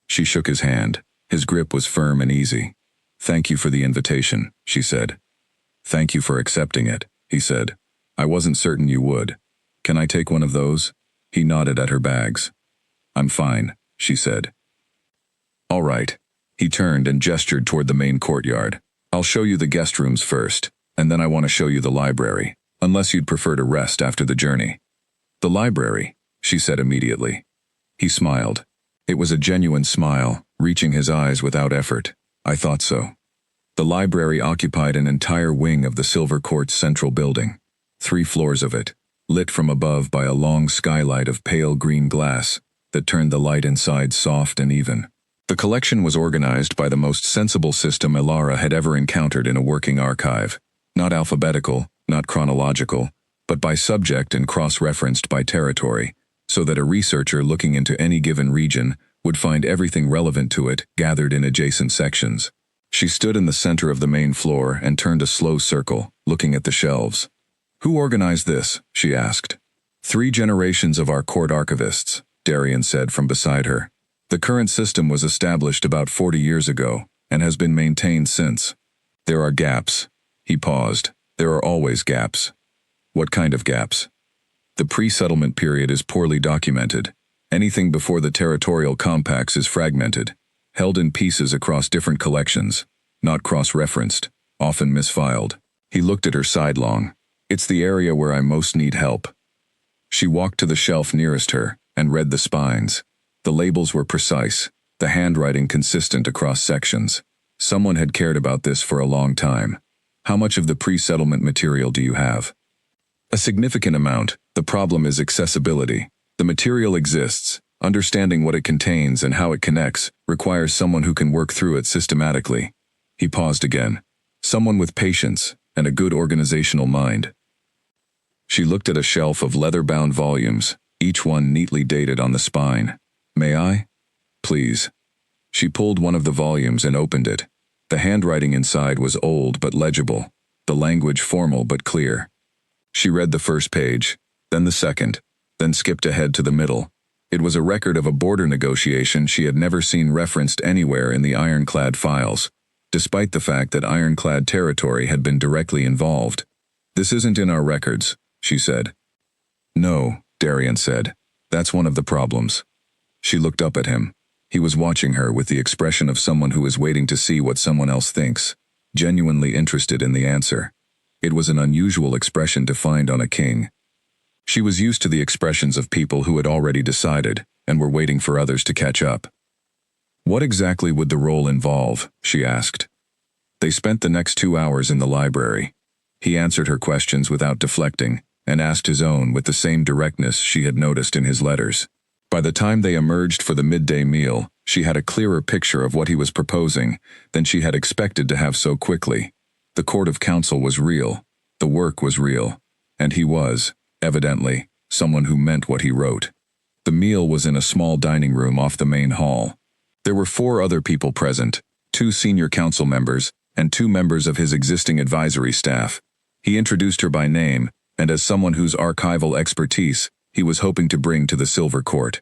She shook his hand. His grip was firm and easy. "Thank you for the invitation," she said. "Thank you for accepting it," he said. "I wasn't certain you would. Can I take one of those?" He nodded at her bags. "I'm fine," she said. "All right." He turned and gestured toward the main courtyard. "I'll show you the guest rooms first, and then I want to show you the library, unless you'd prefer to rest after the journey." "The library," she said immediately. He smiled. It was a genuine smile, reaching his eyes without effort. "I thought so." The library occupied an entire wing of the Silver Court's central building, 3 floors of it, lit from above by a long skylight of pale green glass that turned the light inside soft and even. The collection was organized by the most sensible system Ilara had ever encountered in a working archive, not alphabetical, not chronological, but by subject and cross-referenced by territory, so that a researcher looking into any given region would find everything relevant to it gathered in adjacent sections. She stood in the center of the main floor and turned a slow circle, looking at the shelves. "Who organized this?" she asked. "3 generations of our court archivists," Darian said from beside her. "The current system was established about 40 years ago and has been maintained since. There are gaps." He paused. "There are always gaps." "What kind of gaps?" "The pre-settlement period is poorly documented. Anything before the territorial compacts is fragmented, held in pieces across different collections, not cross-referenced, often misfiled." He looked at her sidelong. "It's the area where I most need help." She walked to the shelf nearest her and read the spines. The labels were precise, the handwriting consistent across sections. Someone had cared about this for a long time. "How much of the pre-settlement material do you have?" "A significant amount. The problem is accessibility. The material exists. Understanding what it contains and how it connects requires someone who can work through it systematically." He paused again. "Someone with patience and a good organizational mind." She looked at a shelf of leather-bound volumes, each one neatly dated on the spine. "May I?" "Please." She pulled one of the volumes and opened it. The handwriting inside was old but legible, the language formal but clear. She read the first page, then the second, then skipped ahead to the middle. It was a record of a border negotiation she had never seen referenced anywhere in the ironclad files, despite the fact that ironclad territory had been directly involved. "This isn't in our records," she said. "No," Darian said. "That's one of the problems." She looked up at him. He was watching her with the expression of someone who is waiting to see what someone else thinks, genuinely interested in the answer. It was an unusual expression to find on a king. She was used to the expressions of people who had already decided and were waiting for others to catch up. "What exactly would the role involve?" she asked. They spent the next 2 hours in the library. He answered her questions without deflecting, and asked his own with the same directness she had noticed in his letters. By the time they emerged for the midday meal, she had a clearer picture of what he was proposing than she had expected to have so quickly. The Court of Council was real, the work was real, and he was, evidently, someone who meant what he wrote. The meal was in a small dining room off the main hall. There were 4 other people present, 2 senior council members, and 2 members of his existing advisory staff. He introduced her by name, and as someone whose archival expertise he was hoping to bring to the Silver Court.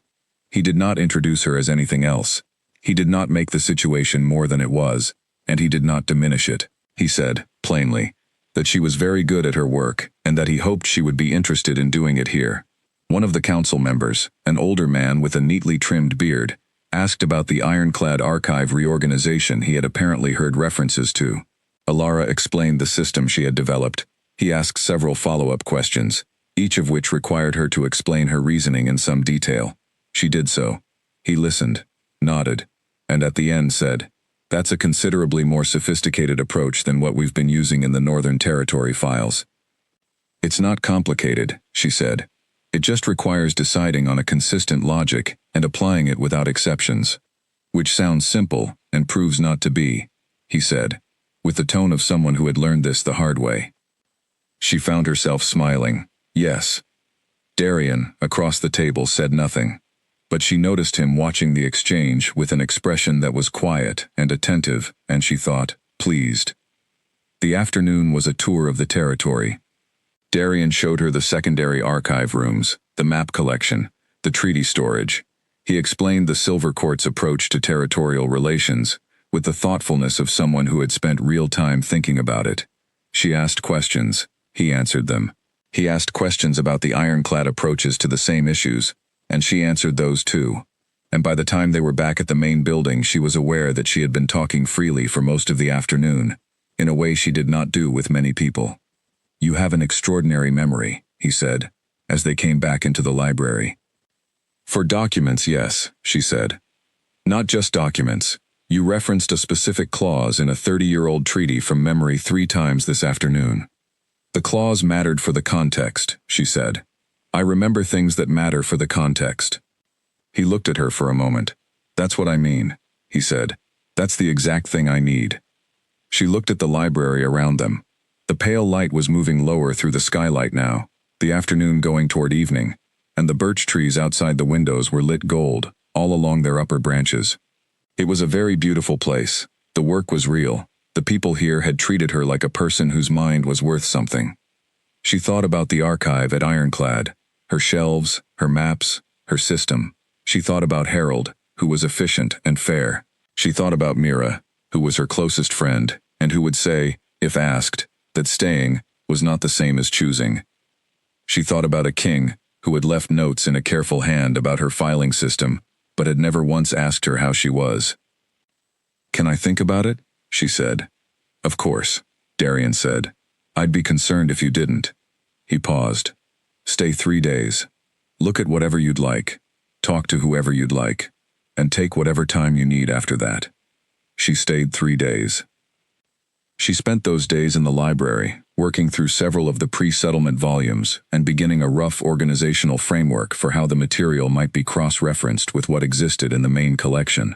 He did not introduce her as anything else. He did not make the situation more than it was, and he did not diminish it. He said, plainly, that she was very good at her work, and that he hoped she would be interested in doing it here. One of the council members, an older man with a neatly trimmed beard, asked about the ironclad archive reorganization he had apparently heard references to. Ilara explained the system she had developed. He asked several follow-up questions, each of which required her to explain her reasoning in some detail. She did so. He listened, nodded, and at the end said, "That's a considerably more sophisticated approach than what we've been using in the Northern Territory files." "It's not complicated," she said. "It just requires deciding on a consistent logic and applying it without exceptions." "Which sounds simple and proves not to be," he said, with the tone of someone who had learned this the hard way. She found herself smiling. Yes. Darian, across the table, said nothing, but she noticed him watching the exchange with an expression that was quiet and attentive, and she thought, pleased. The afternoon was a tour of the territory. Darian showed her the secondary archive rooms, the map collection, the treaty storage. He explained the Silver Court's approach to territorial relations, with the thoughtfulness of someone who had spent real time thinking about it. She asked questions. He answered them. He asked questions about the ironclad approaches to the same issues, and she answered those too. And by the time they were back at the main building, she was aware that she had been talking freely for most of the afternoon, in a way she did not do with many people. "You have an extraordinary memory," he said, as they came back into the library. "For documents, yes," she said. "Not just documents. You referenced a specific clause in a 30-year-old treaty from memory 3 times this afternoon. The clause mattered for the context," she said. "I remember things that matter for the context." He looked at her for a moment. "That's what I mean," he said. "That's the exact thing I need." She looked at the library around them. The pale light was moving lower through the skylight now, the afternoon going toward evening, and the birch trees outside the windows were lit gold, all along their upper branches. It was a very beautiful place. The work was real. The people here had treated her like a person whose mind was worth something. She thought about the archive at Ironclad, her shelves, her maps, her system. She thought about Harold, who was efficient and fair. She thought about Mira, who was her closest friend, and who would say, if asked, that staying was not the same as choosing. She thought about a king who had left notes in a careful hand about her filing system, but had never once asked her how she was. "Can I think about it?" she said. "Of course," Darian said. "I'd be concerned if you didn't." He paused. "Stay 3 days. Look at whatever you'd like. Talk to whoever you'd like. And take whatever time you need after that." She stayed 3 days. She spent those days in the library, working through several of the pre-settlement volumes and beginning a rough organizational framework for how the material might be cross-referenced with what existed in the main collection.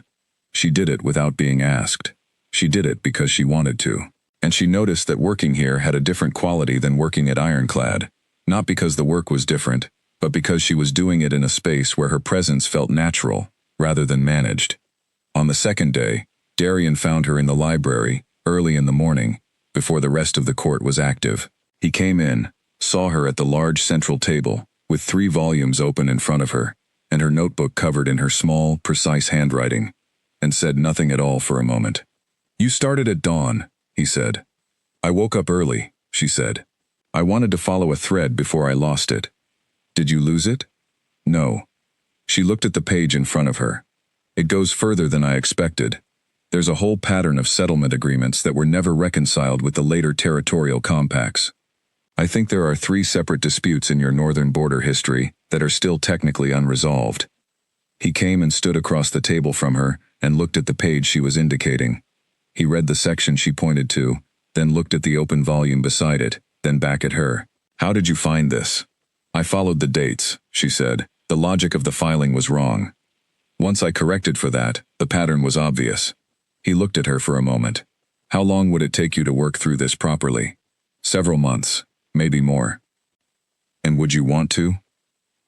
She did it without being asked. She did it because she wanted to. And she noticed that working here had a different quality than working at Ironclad, not because the work was different, but because she was doing it in a space where her presence felt natural, rather than managed. On the second day, Darian asked, "What do you think about the ironclad archive? Is it Darian found her in the library, early in the morning, before the rest of the court was active. He came in, saw her at the large central table, with 3 volumes open in front of her, and her notebook covered in her small, precise handwriting, and said nothing at all for a moment. "You started at dawn," he said. "I woke up early," she said. "I wanted to follow a thread before I lost it." "Did you lose it?" "No." She looked at the page in front of her. "It goes further than I expected. There's a whole pattern of settlement agreements that were never reconciled with the later territorial compacts. I think there are 3 separate disputes in your northern border history that are still technically unresolved." He came and stood across the table from her and looked at the page she was indicating. He read the section she pointed to, then looked at the open volume beside it, then back at her. "How did you find this?" "I followed the dates," she said. "The logic of the filing was wrong. Once I corrected for that, the pattern was obvious." He looked at her for a moment. "How long would it take you to work through this properly?" "Several months, maybe more." "And would you want to?"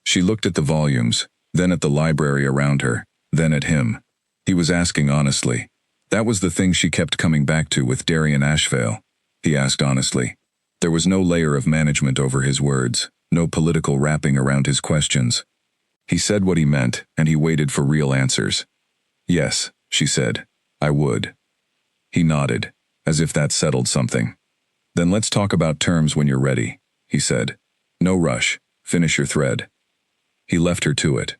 She looked at the volumes, then at the library around her, then at him. He was asking honestly. That was the thing she kept coming back to with Darian Ashvale. He asked honestly. There was no layer of management over his words, no political wrapping around his questions. He said what he meant, and he waited for real answers. "Yes," she said, "I would." He nodded, as if that settled something. "Then let's talk about terms when you're ready," he said. "No rush. Finish your thread." He left her to it.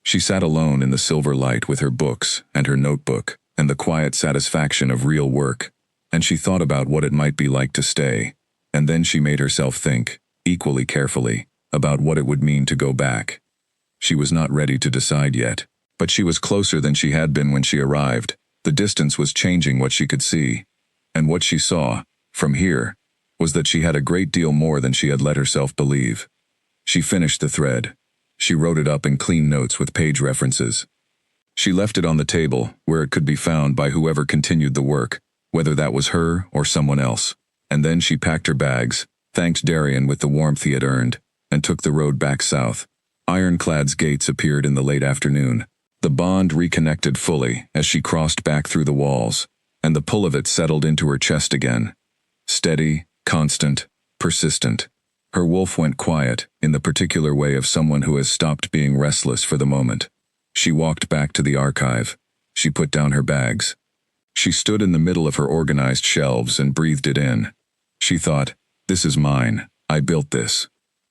She sat alone in the silver light with her books and her notebook and the quiet satisfaction of real work, and she thought about what it might be like to stay, and then she made herself think, equally carefully, about what it would mean to go back. She was not ready to decide yet, but she was closer than she had been when she arrived. The distance was changing what she could see, and what she saw, from here, was that she had a great deal more than she had let herself believe. She finished the thread. She wrote it up in clean notes with page references. She left it on the table, where it could be found by whoever continued the work, whether that was her or someone else. And then she packed her bags, thanked Darian with the warmth he had earned, and took the road back south. Ironclad's gates appeared in the late afternoon. The bond reconnected fully as she crossed back through the walls, and the pull of it settled into her chest again. Steady, constant, persistent. Her wolf went quiet, in the particular way of someone who has stopped being restless for the moment. She walked back to the archive. She put down her bags. She stood in the middle of her organized shelves and breathed it in. She thought, "This is mine. I built this."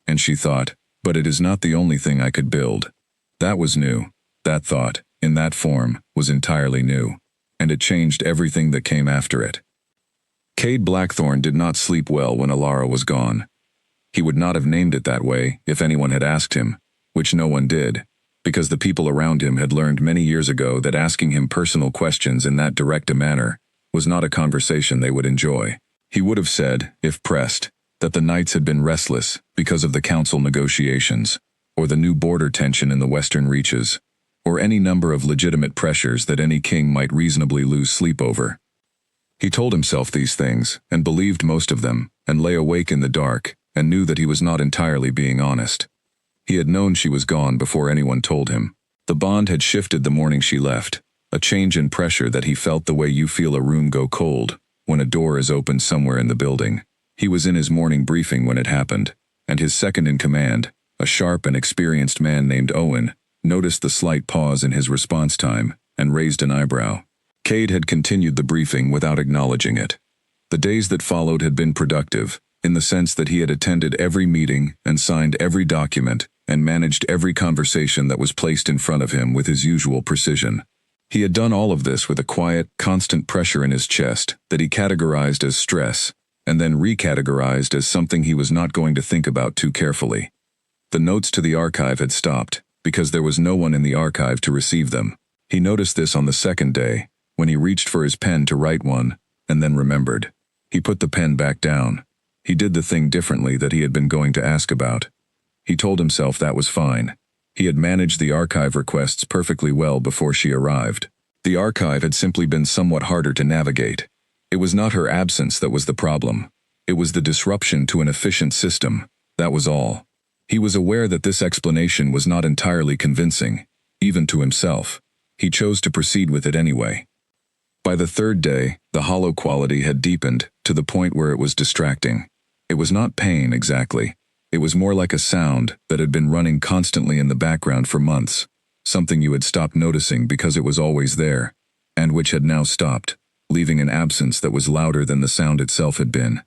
And she thought, "But it is not the only thing I could build." That was new. That thought, in that form, was entirely new. And it changed everything that came after it. Cade Blackthorne did not sleep well when Alara was gone. He would not have named it that way if anyone had asked him, which no one did, because the people around him had learned many years ago that asking him personal questions in that direct a manner was not a conversation they would enjoy. He would have said, if pressed, that the nights had been restless because of the council negotiations, or the new border tension in the western reaches, or any number of legitimate pressures that any king might reasonably lose sleep over. He told himself these things, and believed most of them, and lay awake in the dark, and knew that he was not entirely being honest. He had known she was gone before anyone told him. The bond had shifted the morning she left, a change in pressure that he felt the way you feel a room go cold when a door is opened somewhere in the building. He was in his morning briefing when it happened, and his second in command, a sharp and experienced man named Owen, noticed the slight pause in his response time and raised an eyebrow. Cade had continued the briefing without acknowledging it. The days that followed had been productive, in the sense that he had attended every meeting and signed every document and managed every conversation that was placed in front of him with his usual precision. He had done all of this with a quiet, constant pressure in his chest that he categorized as stress, and then recategorized as something he was not going to think about too carefully. The notes to the archive had stopped, because there was no one in the archive to receive them. He noticed this on the second day, when he reached for his pen to write one, and then remembered. He put the pen back down. He did the thing differently that he had been going to ask about. He told himself that was fine. He had managed the archive requests perfectly well before she arrived. The archive had simply been somewhat harder to navigate. It was not her absence that was the problem. It was the disruption to an efficient system. That was all. He was aware that this explanation was not entirely convincing, even to himself. He chose to proceed with it anyway. By the third day, the hollow quality had deepened to the point where it was distracting. It was not pain exactly. It was more like a sound that had been running constantly in the background for months, something you had stopped noticing because it was always there, and which had now stopped, leaving an absence that was louder than the sound itself had been.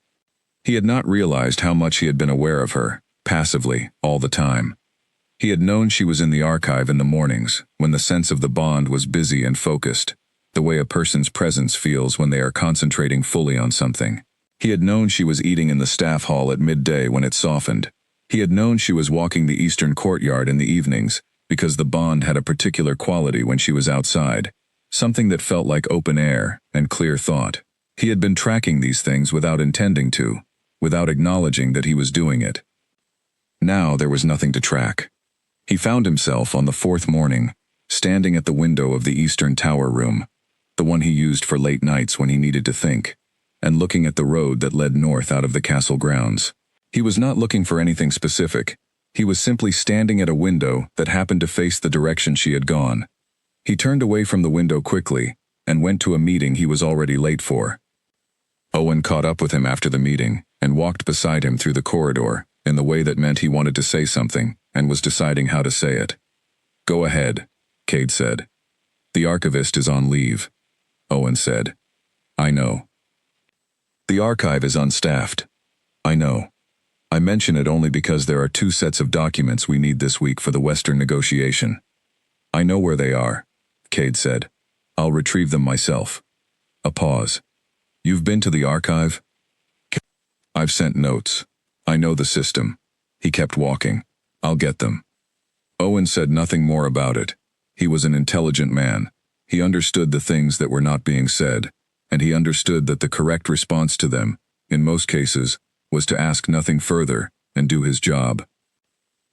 He had not realized how much he had been aware of her, passively, all the time. He had known she was in the archive in the mornings, when the sense of the bond was busy and focused, the way a person's presence feels when they are concentrating fully on something. He had known she was eating in the staff hall at midday when it softened. He had known she was walking the eastern courtyard in the evenings, because the bond had a particular quality when she was outside, something that felt like open air and clear thought. He had been tracking these things without intending to, without acknowledging that he was doing it. Now there was nothing to track. He found himself on the fourth morning, standing at the window of the eastern tower room, the one he used for late nights when he needed to think, and looking at the road that led north out of the castle grounds. He was not looking for anything specific. He was simply standing at a window that happened to face the direction she had gone. He turned away from the window quickly and went to a meeting he was already late for. Owen caught up with him after the meeting and walked beside him through the corridor in the way that meant he wanted to say something and was deciding how to say it. "Go ahead," Cade said. "The archivist is on leave," Owen said. "I know." "The archive is unstaffed." "I know. I mention it only because there are 2 sets of documents we need this week for the Western negotiation." "I know where they are," Cade said. "I'll retrieve them myself." A pause. "You've been to the archive?" "I've sent notes. I know the system." He kept walking. "I'll get them." Owen said nothing more about it. He was an intelligent man. He understood the things that were not being said, and he understood that the correct response to them, in most cases, was to ask nothing further and do his job.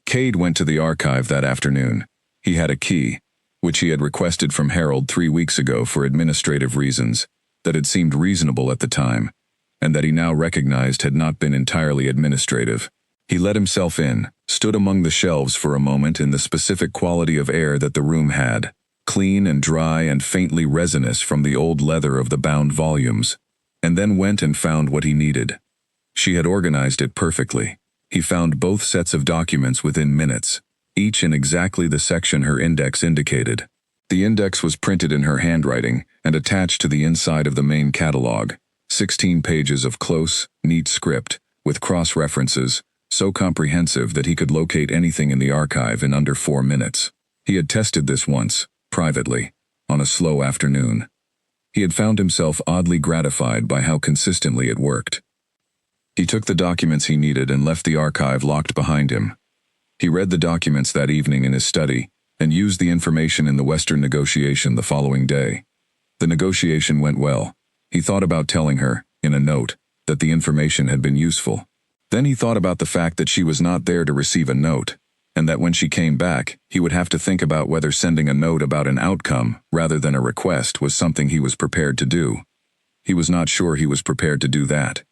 Cade went to the archive that afternoon. He had a key, which he had requested from Harold 3 weeks ago for administrative reasons, that had seemed reasonable at the time, and that he now recognized had not been entirely administrative. He let himself in, stood among the shelves for a moment in the specific quality of air that the room had, clean and dry and faintly resinous from the old leather of the bound volumes, and then went and found what he needed. She had organized it perfectly. He found both sets of documents within minutes, each in exactly the section her index indicated. The index was printed in her handwriting and attached to the inside of the main catalog, 16 pages of close, neat script, with cross-references, so comprehensive that he could locate anything in the archive in under 4 minutes. He had tested this once, privately, on a slow afternoon. He had found himself oddly gratified by how consistently it worked. He took the documents he needed and left the archive locked behind him. He read the documents that evening in his study and used the information in the Western negotiation the following day. The negotiation went well. He thought about telling her, in a note, that the information had been useful. Then he thought about the fact that she was not there to receive a note, and that when she came back, he would have to think about whether sending a note about an outcome rather than a request was something he was prepared to do. He was not sure he was prepared to do that.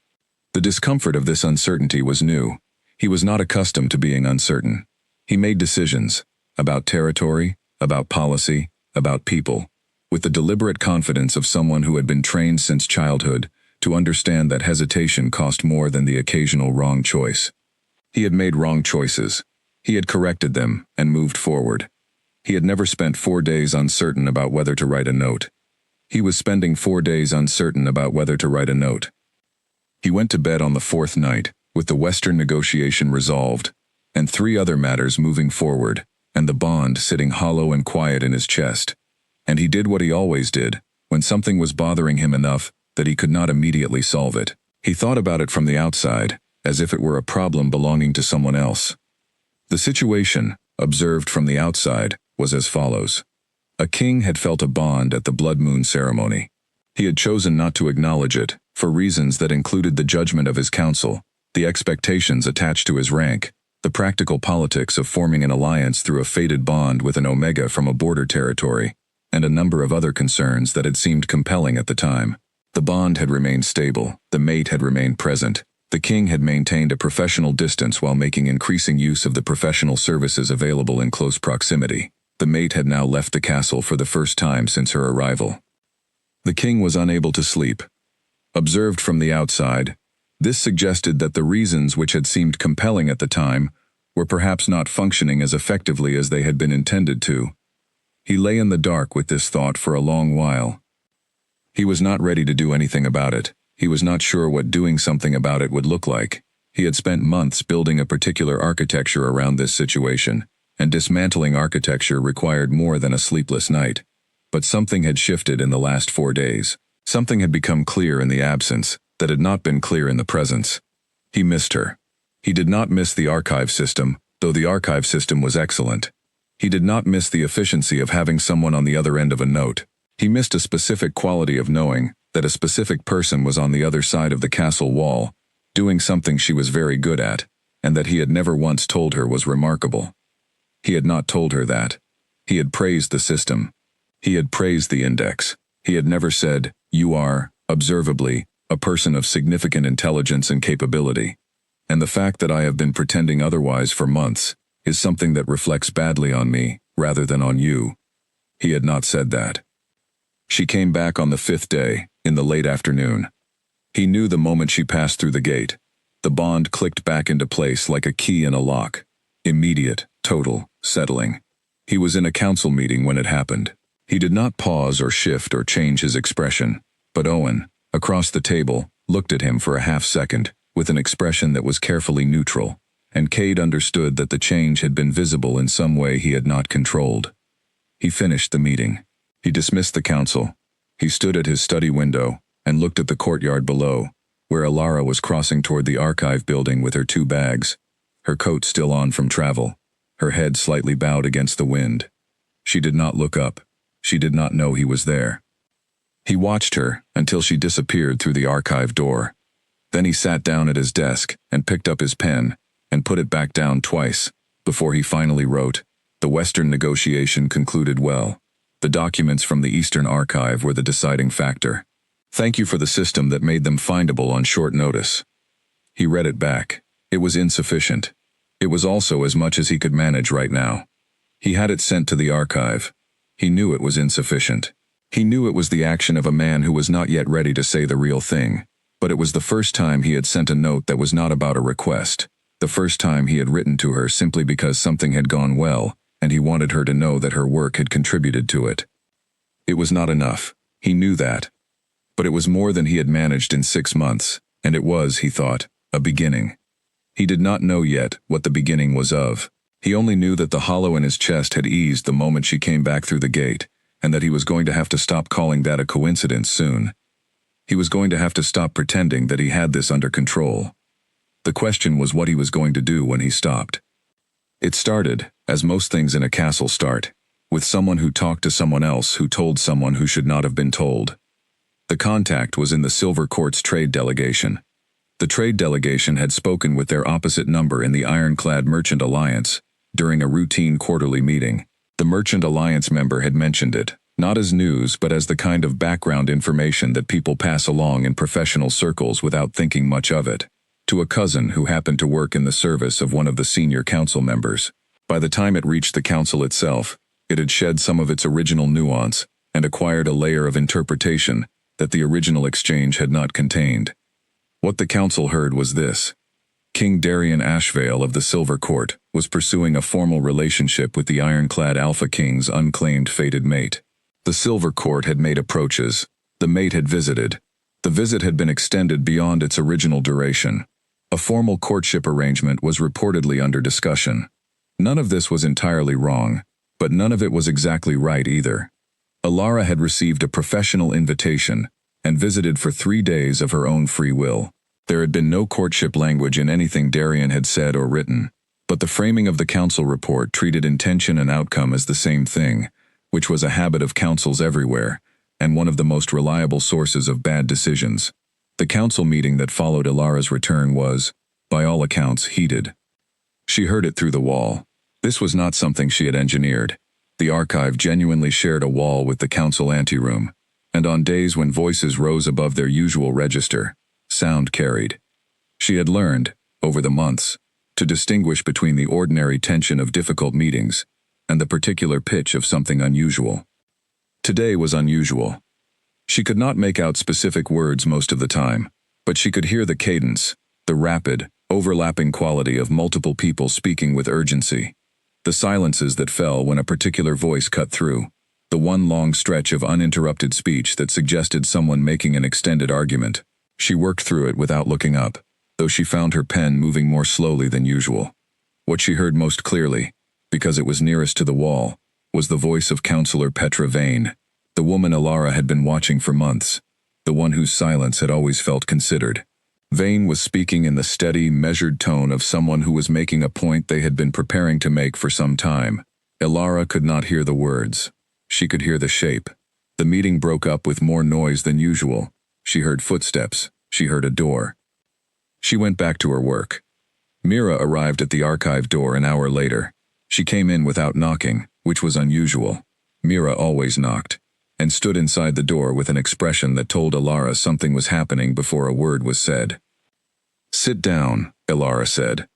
The discomfort of this uncertainty was new. He was not accustomed to being uncertain. He made decisions, about territory, about policy, about people, with the deliberate confidence of someone who had been trained since childhood to understand that hesitation cost more than the occasional wrong choice. He had made wrong choices. He had corrected them and moved forward. He had never spent 4 days uncertain about whether to write a note. He was spending 4 days uncertain about whether to write a note. He went to bed on the 4th night, with the Western negotiation resolved, and 3 other matters moving forward, and the bond sitting hollow and quiet in his chest. And he did what he always did, when something was bothering him enough that he could not immediately solve it. He thought about it from the outside, as if it were a problem belonging to someone else. The situation, observed from the outside, was as follows. A king had felt a bond at the blood moon ceremony. He had chosen not to acknowledge it, for reasons that included the judgment of his council, the expectations attached to his rank, the practical politics of forming an alliance through a fated bond with an Omega from a border territory, and a number of other concerns that had seemed compelling at the time. The bond had remained stable, the mate had remained present, the king had maintained a professional distance while making increasing use of the professional services available in close proximity. The mate had now left the castle for the first time since her arrival. The king was unable to sleep. Observed from the outside, this suggested that the reasons which had seemed compelling at the time were perhaps not functioning as effectively as they had been intended to. He lay in the dark with this thought for a long while. He was not ready to do anything about it. He was not sure what doing something about it would look like. He had spent months building a particular architecture around this situation, and dismantling architecture required more than a sleepless night. But something had shifted in the last 4 days. Something had become clear in the absence that had not been clear in the presence. He missed her. He did not miss the archive system, though the archive system was excellent. He did not miss the efficiency of having someone on the other end of a note. He missed a specific quality of knowing that a specific person was on the other side of the castle wall, doing something she was very good at, and that he had never once told her was remarkable. He had not told her that. He had praised the system. He had praised the index. He had never said, "You are, observably, a person of significant intelligence and capability. And the fact that I have been pretending otherwise for months is something that reflects badly on me, rather than on you." He had not said that. She came back on the 5th day, in the late afternoon. He knew the moment she passed through the gate. The bond clicked back into place like a key in a lock. Immediate, total, settling. He was in a council meeting when it happened. He did not pause or shift or change his expression, but Owen, across the table, looked at him for a half-second, with an expression that was carefully neutral, and Cade understood that the change had been visible in some way he had not controlled. He finished the meeting. He dismissed the council. He stood at his study window and looked at the courtyard below, where Alara was crossing toward the archive building with her 2 bags, her coat still on from travel, her head slightly bowed against the wind. She did not look up. She did not know he was there. He watched her until she disappeared through the archive door. Then he sat down at his desk and picked up his pen and put it back down twice before he finally wrote, "The Western negotiation concluded well. The documents from the Eastern Archive were the deciding factor. Thank you for the system that made them findable on short notice." He read it back. It was insufficient. It was also as much as he could manage right now. He had it sent to the archive. He knew it was insufficient. He knew it was the action of a man who was not yet ready to say the real thing. But it was the first time he had sent a note that was not about a request. The first time he had written to her simply because something had gone well, and he wanted her to know that her work had contributed to it. It was not enough. He knew that. But it was more than he had managed in 6 months, and it was, he thought, a beginning. He did not know yet what the beginning was of. He only knew that the hollow in his chest had eased the moment she came back through the gate, and that he was going to have to stop calling that a coincidence soon. He was going to have to stop pretending that he had this under control. The question was what he was going to do when he stopped. It started, as most things in a castle start, with someone who talked to someone else who told someone who should not have been told. The contact was in the Silver Court's trade delegation. The trade delegation had spoken with their opposite number in the Ironclad Merchant Alliance during a routine quarterly meeting. The Merchant Alliance member had mentioned it, not as news but as the kind of background information that people pass along in professional circles without thinking much of it, to a cousin who happened to work in the service of one of the senior council members. By the time it reached the council itself, it had shed some of its original nuance and acquired a layer of interpretation that the original exchange had not contained. What the council heard was this: King Darian Ashvale of the Silver Court was pursuing a formal relationship with the Ironclad Alpha King's unclaimed fated mate. The Silver Court had made approaches. The mate had visited. The visit had been extended beyond its original duration. A formal courtship arrangement was reportedly under discussion. None of this was entirely wrong, but none of it was exactly right either. Alara had received a professional invitation and visited for 3 days of her own free will. There had been no courtship language in anything Darian had said or written, but the framing of the council report treated intention and outcome as the same thing, which was a habit of councils everywhere, and one of the most reliable sources of bad decisions. The council meeting that followed Alara's return was, by all accounts, heated. She heard it through the wall. This was not something she had engineered. The archive genuinely shared a wall with the council anteroom, and on days when voices rose above their usual register, sound carried. She had learned, over the months, to distinguish between the ordinary tension of difficult meetings and the particular pitch of something unusual. Today was unusual. She could not make out specific words most of the time, but she could hear the cadence, the rapid, overlapping quality of multiple people speaking with urgency. The silences that fell when a particular voice cut through. The one long stretch of uninterrupted speech that suggested someone making an extended argument. She worked through it without looking up, though she found her pen moving more slowly than usual. What she heard most clearly, because it was nearest to the wall, was the voice of Counselor Petra Vane, the woman Ilara had been watching for months, the one whose silence had always felt considered. Vane was speaking in the steady, measured tone of someone who was making a point they had been preparing to make for some time. Ilara could not hear the words. She could hear the shape. The meeting broke up with more noise than usual. She heard footsteps. She heard a door. She went back to her work. Mira arrived at the archive door an hour later. She came in without knocking, which was unusual. Mira always knocked, and stood inside the door with an expression that told Ilara something was happening before a word was said. "Sit down," Ilara said.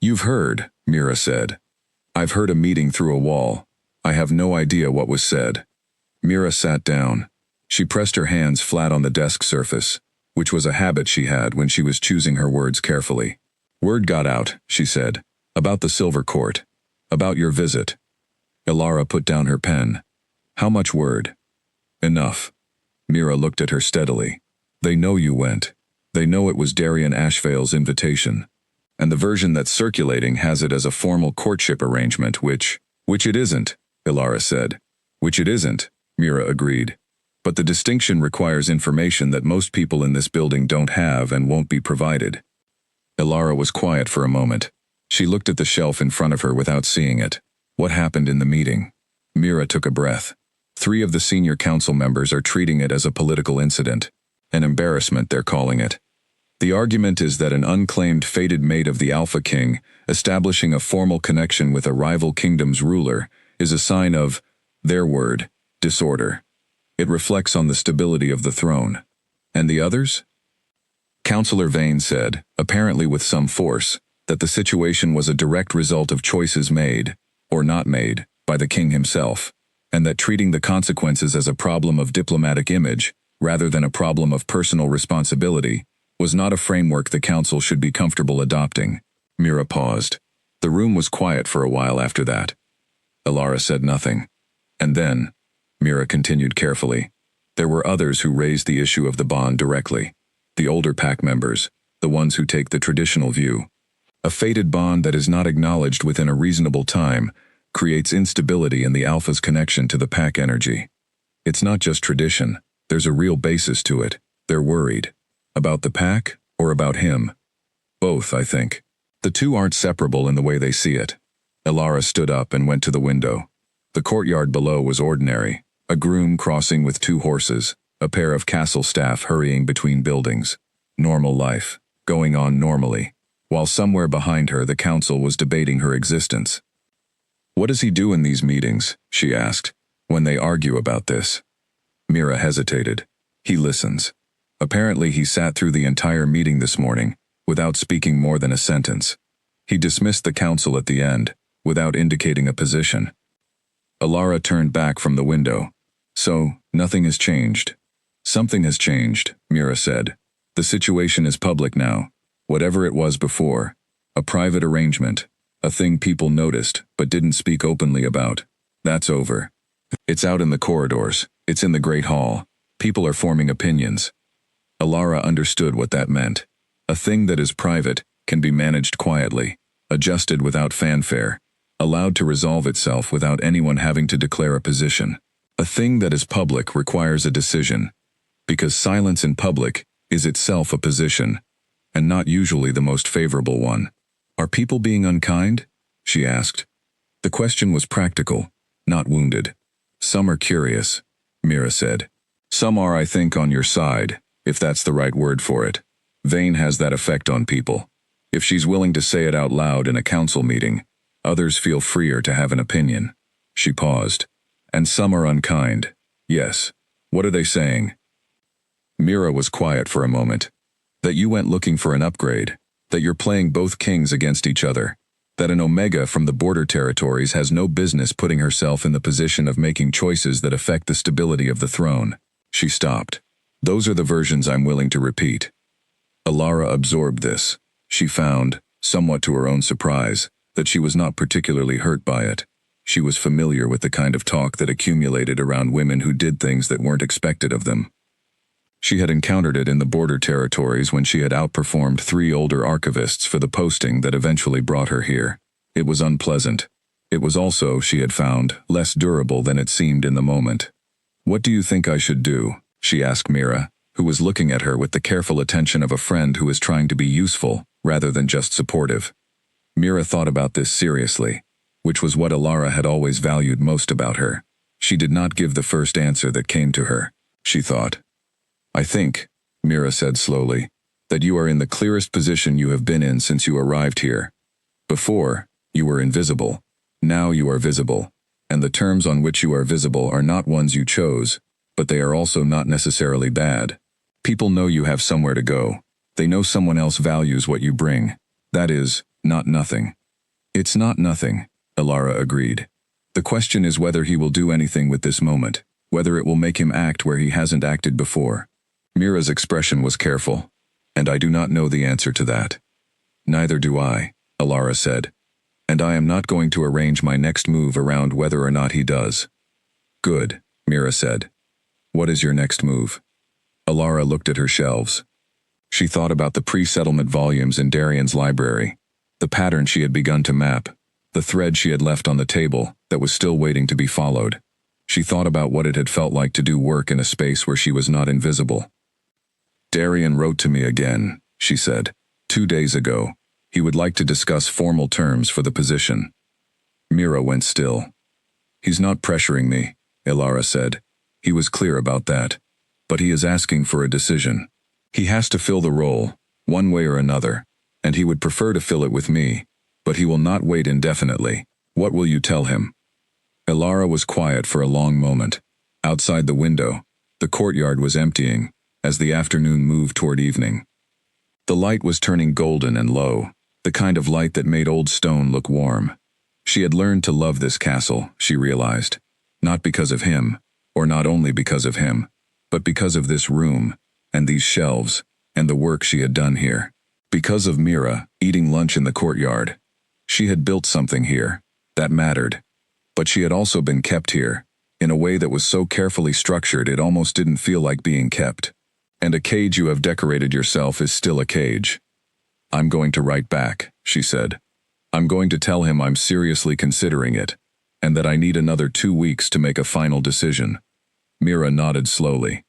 "You've heard," Mira said. "I've heard a meeting through a wall. I have no idea what was said." Mira sat down. She pressed her hands flat on the desk surface, which was a habit she had when she was choosing her words carefully. "Word got out," she said, "about the Silver Court. About your visit." Ilara put down her pen. "How much word?" "Enough." Mira looked at her steadily. "They know you went. They know it was Darian Ashvale's invitation. And the version that's circulating has it as a formal courtship arrangement, which it isn't," Ilara said. "Which it isn't," Mira agreed. "But the distinction requires information that most people in this building don't have and won't be provided." Ilara was quiet for a moment. She looked at the shelf in front of her without seeing it. What happened in the meeting? Mira took a breath. 3 of the senior council members are treating it as a political incident. An embarrassment, they're calling it. The argument is that an unclaimed fated mate of the Alpha King, establishing a formal connection with a rival kingdom's ruler, is a sign of, their word, disorder. It reflects on the stability of the throne. And the others? Counselor Vane said, apparently with some force, that the situation was a direct result of choices made, or not made, by the king himself, and that treating the consequences as a problem of diplomatic image, rather than a problem of personal responsibility, was not a framework the council should be comfortable adopting. Mira paused. The room was quiet for a while after that. Ilara said nothing. And then, Mira continued carefully, there were others who raised the issue of the bond directly. The older pack members, the ones who take the traditional view. A fated bond that is not acknowledged within a reasonable time creates instability in the Alpha's connection to the pack energy. It's not just tradition, there's a real basis to it. They're worried. About the pack, or about him? Both, I think. The two aren't separable in the way they see it. Ilara stood up and went to the window. The courtyard below was ordinary, a groom crossing with 2 horses, a pair of castle staff hurrying between buildings. Normal life, going on normally, while somewhere behind her the council was debating her existence. "What does he do in these meetings?" she asked, "when they argue about this?" Mira hesitated. "He listens. Apparently he sat through the entire meeting this morning, without speaking more than a sentence. He dismissed the council at the end, without indicating a position." Ilara turned back from the window. "So, nothing has changed." "Something has changed," Mira said. "The situation is public now. Whatever it was before. A private arrangement. A thing people noticed, but didn't speak openly about. That's over. It's out in the corridors. It's in the Great Hall. People are forming opinions." Ilara understood what that meant. A thing that is private can be managed quietly, adjusted without fanfare, allowed to resolve itself without anyone having to declare a position. A thing that is public requires a decision, because silence in public is itself a position, and not usually the most favorable one. "Are people being unkind?" she asked. The question was practical, not wounded. "Some are curious," Mira said. "Some are, I think, on your side, if that's the right word for it. Vane has that effect on people. If she's willing to say it out loud in a council meeting, others feel freer to have an opinion." She paused. "And some are unkind. Yes. What are they saying?" Mira was quiet for a moment. "That you went looking for an upgrade. That you're playing both kings against each other. That an Omega from the border territories has no business putting herself in the position of making choices that affect the stability of the throne. She stopped. Those are the versions I'm willing to repeat. Alara absorbed this. She found, somewhat to her own surprise, that she was not particularly hurt by it. She was familiar with the kind of talk that accumulated around women who did things that weren't expected of them. She had encountered it in the border territories when she had outperformed 3 older archivists for the posting that eventually brought her here. It was unpleasant. It was also, she had found, less durable than it seemed in the moment. "What do you think I should do?" she asked Mira, who was looking at her with the careful attention of a friend who is trying to be useful, rather than just supportive. Mira thought about this seriously, which was what Alara had always valued most about her. She did not give the first answer that came to her. She thought. "I think," Mira said slowly, "that you are in the clearest position you have been in since you arrived here. Before, you were invisible. Now you are visible. And the terms on which you are visible are not ones you chose, but they are also not necessarily bad. People know you have somewhere to go. They know someone else values what you bring. That is, not nothing." "It's not nothing," Alara agreed. "The question is whether he will do anything with this moment, whether it will make him act where he hasn't acted before." Mira's expression was careful. "And I do not know the answer to that." "Neither do I," Alara said. "And I am not going to arrange my next move around whether or not he does." "Good," Mira said. "What is your next move?" Alara looked at her shelves. She thought about the pre-settlement volumes in Darian's library, the pattern she had begun to map, the thread she had left on the table that was still waiting to be followed. She thought about what it had felt like to do work in a space where she was not invisible. "Darian wrote to me again," she said, 2 days ago. He would like to discuss formal terms for the position. Mira went still. "He's not pressuring me," Alara said. "He was clear about that. But he is asking for a decision. He has to fill the role, one way or another, and he would prefer to fill it with me, but he will not wait indefinitely. What will you tell him?" Alara was quiet for a long moment. Outside the window, the courtyard was emptying, as the afternoon moved toward evening. The light was turning golden and low, the kind of light that made old stone look warm. She had learned to love this castle, she realized. Not because of him, or not only because of him, but because of this room, and these shelves, and the work she had done here. Because of Mira, eating lunch in the courtyard. She had built something here. That mattered. But she had also been kept here, in a way that was so carefully structured it almost didn't feel like being kept. And a cage you have decorated yourself is still a cage. "I'm going to write back," she said. "I'm going to tell him I'm seriously considering it, and that I need another 2 weeks to make a final decision." Mira nodded slowly.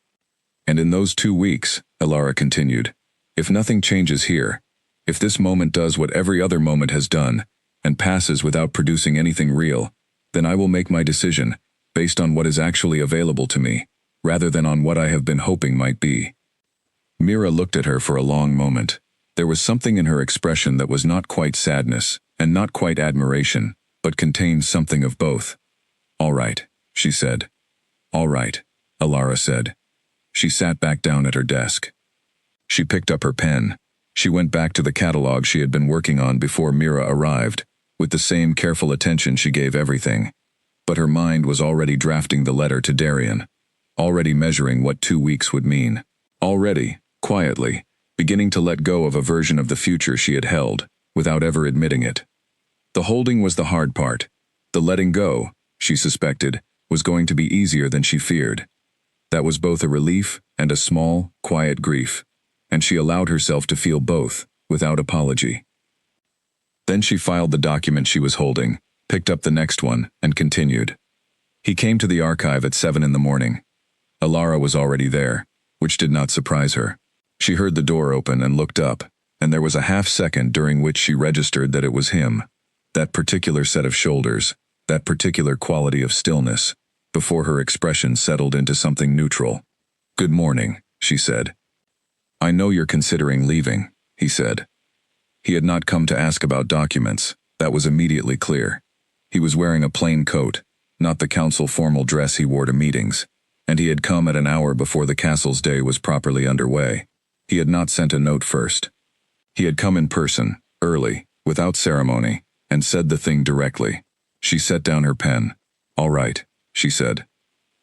"And in those 2 weeks," Alara continued, "if nothing changes here, if this moment does what every other moment has done, and passes without producing anything real, then I will make my decision, based on what is actually available to me, rather than on what I have been hoping might be." Mira looked at her for a long moment. There was something in her expression that was not quite sadness, and not quite admiration, but contained something of both. "All right," she said. "All right," Alara said. She sat back down at her desk. She picked up her pen. She went back to the catalog she had been working on before Mira arrived, with the same careful attention she gave everything. But her mind was already drafting the letter to Darian, already measuring what 2 weeks would mean, already, quietly, beginning to let go of a version of the future she had held, without ever admitting it. The holding was the hard part. The letting go, she suspected, was going to be easier than she feared. That was both a relief and a small, quiet grief, and she allowed herself to feel both, without apology. Then she filed the document she was holding, picked up the next one, and continued. He came to the archive at 7 in the morning. Alara was already there, which did not surprise her. She heard the door open and looked up, and there was a half-second during which she registered that it was him, that particular set of shoulders, that particular quality of stillness, before her expression settled into something neutral. "Good morning," she said. "I know you're considering leaving," he said. He had not come to ask about documents, that was immediately clear. He was wearing a plain coat, not the council formal dress he wore to meetings, and he had come at an hour before the castle's day was properly underway. He had not sent a note first. He had come in person, early, without ceremony, and said the thing directly. She set down her pen. "All right," she said.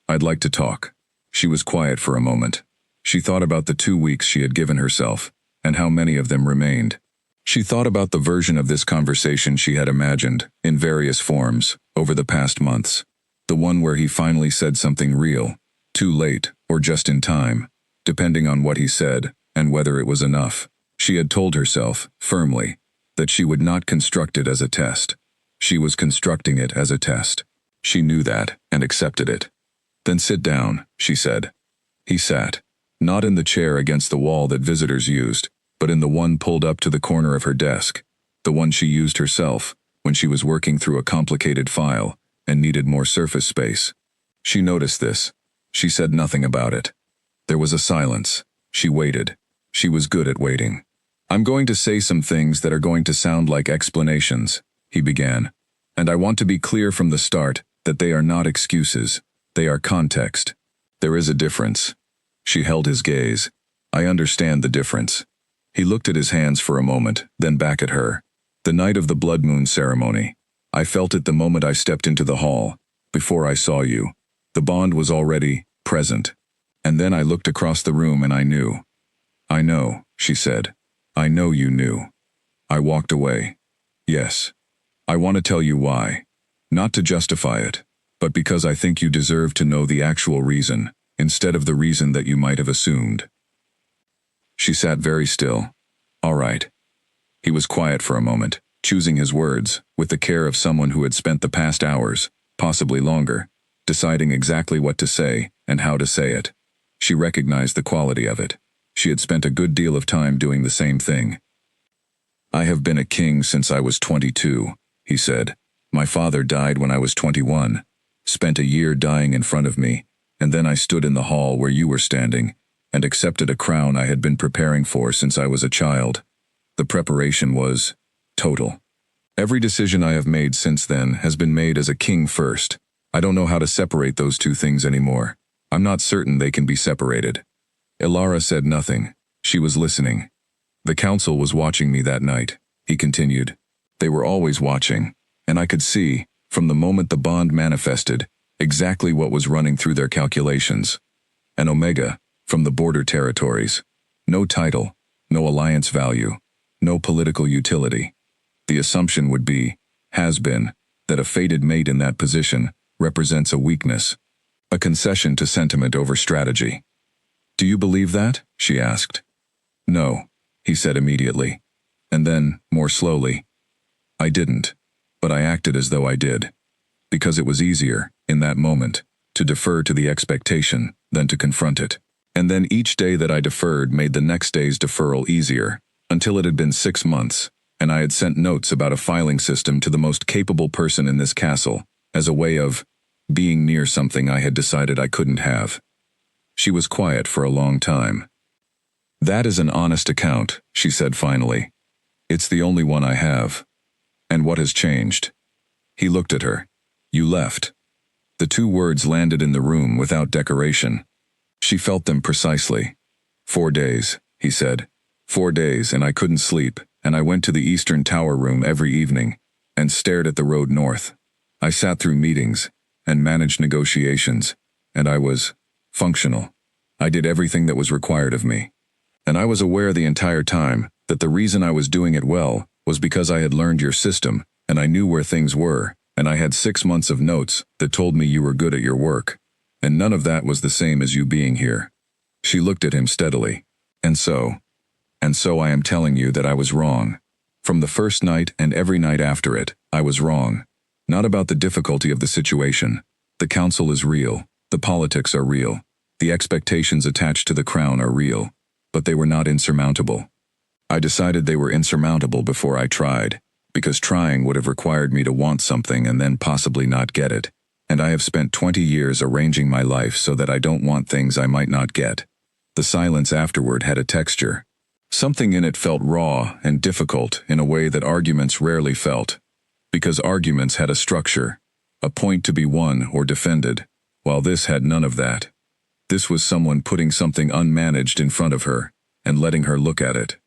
"I'd like to talk." She was quiet for a moment. She thought about the 2 weeks she had given herself, and how many of them remained. She thought about the version of this conversation she had imagined, in various forms, over the past months. The one where he finally said something real, too late, or just in time, depending on what he said, and whether it was enough. She had told herself, firmly, that she would not construct it as a test. She was constructing it as a test. She knew that, and accepted it. Then sit down, she said. He sat, not in the chair against the wall that visitors used, but in the one pulled up to the corner of her desk, the one she used herself, when she was working through a complicated file, and needed more surface space. She noticed this. She said nothing about it. There was a silence. She waited. She was good at waiting. "I'm going to say some things that are going to sound like explanations," he began. "And I want to be clear from the start that they are not excuses. They are context. There is a difference." She held his gaze. "I understand the difference." He looked at his hands for a moment, then back at her. "The night of the blood moon ceremony. I felt it the moment I stepped into the hall, before I saw you. The bond was already present. And then I looked across the room and I knew." "I know," she said. "I know you knew." I walked away. "Yes. I want to tell you why. Not to justify it, but because I think you deserve to know the actual reason, instead of the reason that you might have assumed." She sat very still. "All right." He was quiet for a moment, choosing his words, with the care of someone who had spent the past hours, possibly longer, deciding exactly what to say and how to say it. She recognized the quality of it. She had spent a good deal of time doing the same thing. "I have been a king since I was 22, he said. "My father died when I was 21, spent a year dying in front of me, and then I stood in the hall where you were standing, and accepted a crown I had been preparing for since I was a child. The preparation was total. Every decision I have made since then has been made as a king first. I don't know how to separate those two things anymore. I'm not certain they can be separated." Ilara said nothing. She was listening. "The council was watching me that night," he continued. "They were always watching, and I could see, from the moment the bond manifested, exactly what was running through their calculations. An omega, from the border territories. No title, no alliance value, no political utility. The assumption would be, has been, that a fated mate in that position represents a weakness, a concession to sentiment over strategy." "Do you believe that?" she asked. "No," he said immediately. And then, more slowly, "I didn't, but I acted as though I did. Because it was easier, in that moment, to defer to the expectation than to confront it. And then each day that I deferred made the next day's deferral easier, until it had been 6 months, and I had sent notes about a filing system to the most capable person in this castle, as a way of being near something I had decided I couldn't have." She was quiet for a long time. "That is an honest account," she said finally. "It's the only one I have." "And what has changed?" He looked at her. "You left." The 2 words landed in the room without decoration. She felt them precisely. 4 days, he said. 4 days, and I couldn't sleep, and I went to the Eastern Tower room every evening, and stared at the road north. I sat through meetings, and managed negotiations, and I was functional. I did everything that was required of me. And I was aware the entire time that the reason I was doing it well was because I had learned your system, and I knew where things were, and I had 6 months of notes that told me you were good at your work. And none of that was the same as you being here." She looked at him steadily. And so I am telling you that I was wrong. From the first night and every night after it, I was wrong. Not about the difficulty of the situation. The council is real. The politics are real. The expectations attached to the crown are real. But they were not insurmountable. I decided they were insurmountable before I tried, because trying would have required me to want something and then possibly not get it. And I have spent 20 years arranging my life so that I don't want things I might not get. The silence afterward had a texture. Something in it felt raw and difficult in a way that arguments rarely felt. Because arguments had a structure, a point to be won or defended, while this had none of that. This was someone putting something unmanaged in front of her, and letting her look at it.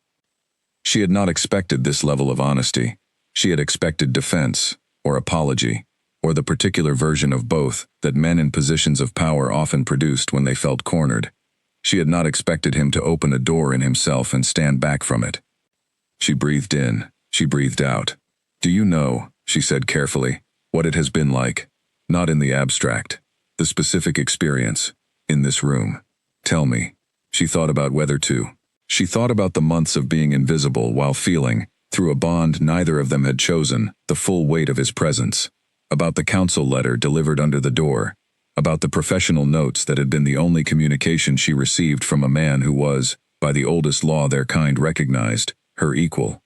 She had not expected this level of honesty. She had expected defense, or apology. or the particular version of both that men in positions of power often produced when they felt cornered. She had not expected him to open a door in himself and stand back from it. She breathed in, she breathed out. "Do you know," she said carefully, "what it has been like? Not in the abstract. The specific experience. In this room. Tell me." She thought about whether to. She thought about the months of being invisible while feeling, through a bond neither of them had chosen, the full weight of his presence. About the council letter delivered under the door. About the professional notes that had been the only communication she received from a man who was, by the oldest law their kind recognized, her equal.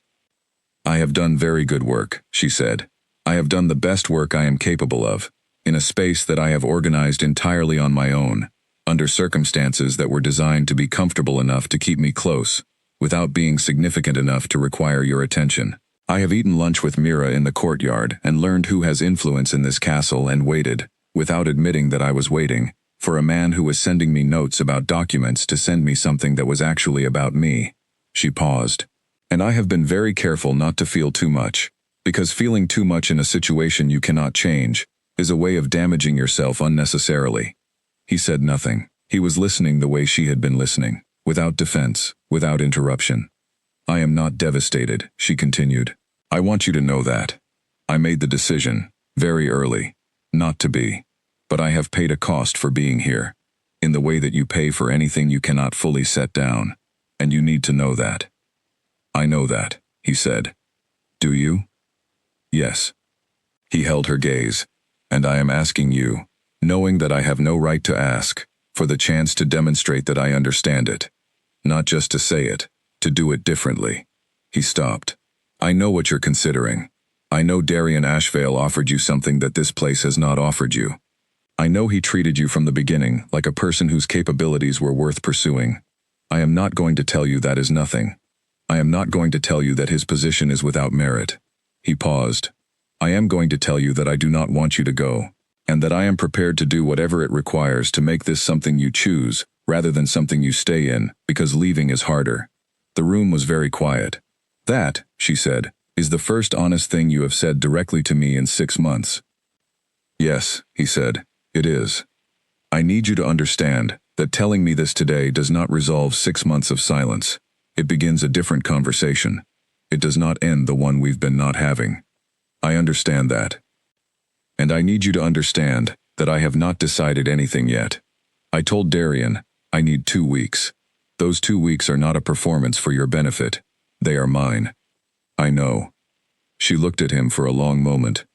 "I have done very good work," she said. "I have done the best work I am capable of, in a space that I have organized entirely on my own, under circumstances that were designed to be comfortable enough to keep me close, without being significant enough to require your attention. I have eaten lunch with Mira in the courtyard and learned who has influence in this castle and waited, without admitting that I was waiting, for a man who was sending me notes about documents to send me something that was actually about me." She paused. "And I have been very careful not to feel too much, because feeling too much in a situation you cannot change is a way of damaging yourself unnecessarily." He said nothing. He was listening the way she had been listening, without defense, without interruption. "I am not devastated," she continued. "I want you to know that. I made the decision, very early, not to be. But I have paid a cost for being here, in the way that you pay for anything you cannot fully set down, and you need to know that." "I know that," he said. "Do you?" "Yes." He held her gaze. "And I am asking you, knowing that I have no right to ask, for the chance to demonstrate that I understand it. Not just to say it, to do it differently." He stopped. "I know what you're considering. I know Darian Ashvale offered you something that this place has not offered you. I know he treated you from the beginning like a person whose capabilities were worth pursuing. I am not going to tell you that is nothing. I am not going to tell you that his position is without merit." He paused. "I am going to tell you that I do not want you to go, and that I am prepared to do whatever it requires to make this something you choose, rather than something you stay in, because leaving is harder." The room was very quiet. "That," she said, "is the first honest thing you have said directly to me in 6 months." "Yes," he said, "it is. I need you to understand that telling me this today does not resolve 6 months of silence. It begins a different conversation. It does not end the one we've been not having. I understand that. And I need you to understand that I have not decided anything yet. I told Darian, I need 2 weeks. Those 2 weeks are not a performance for your benefit. They are mine." "I know." She looked at him for a long moment.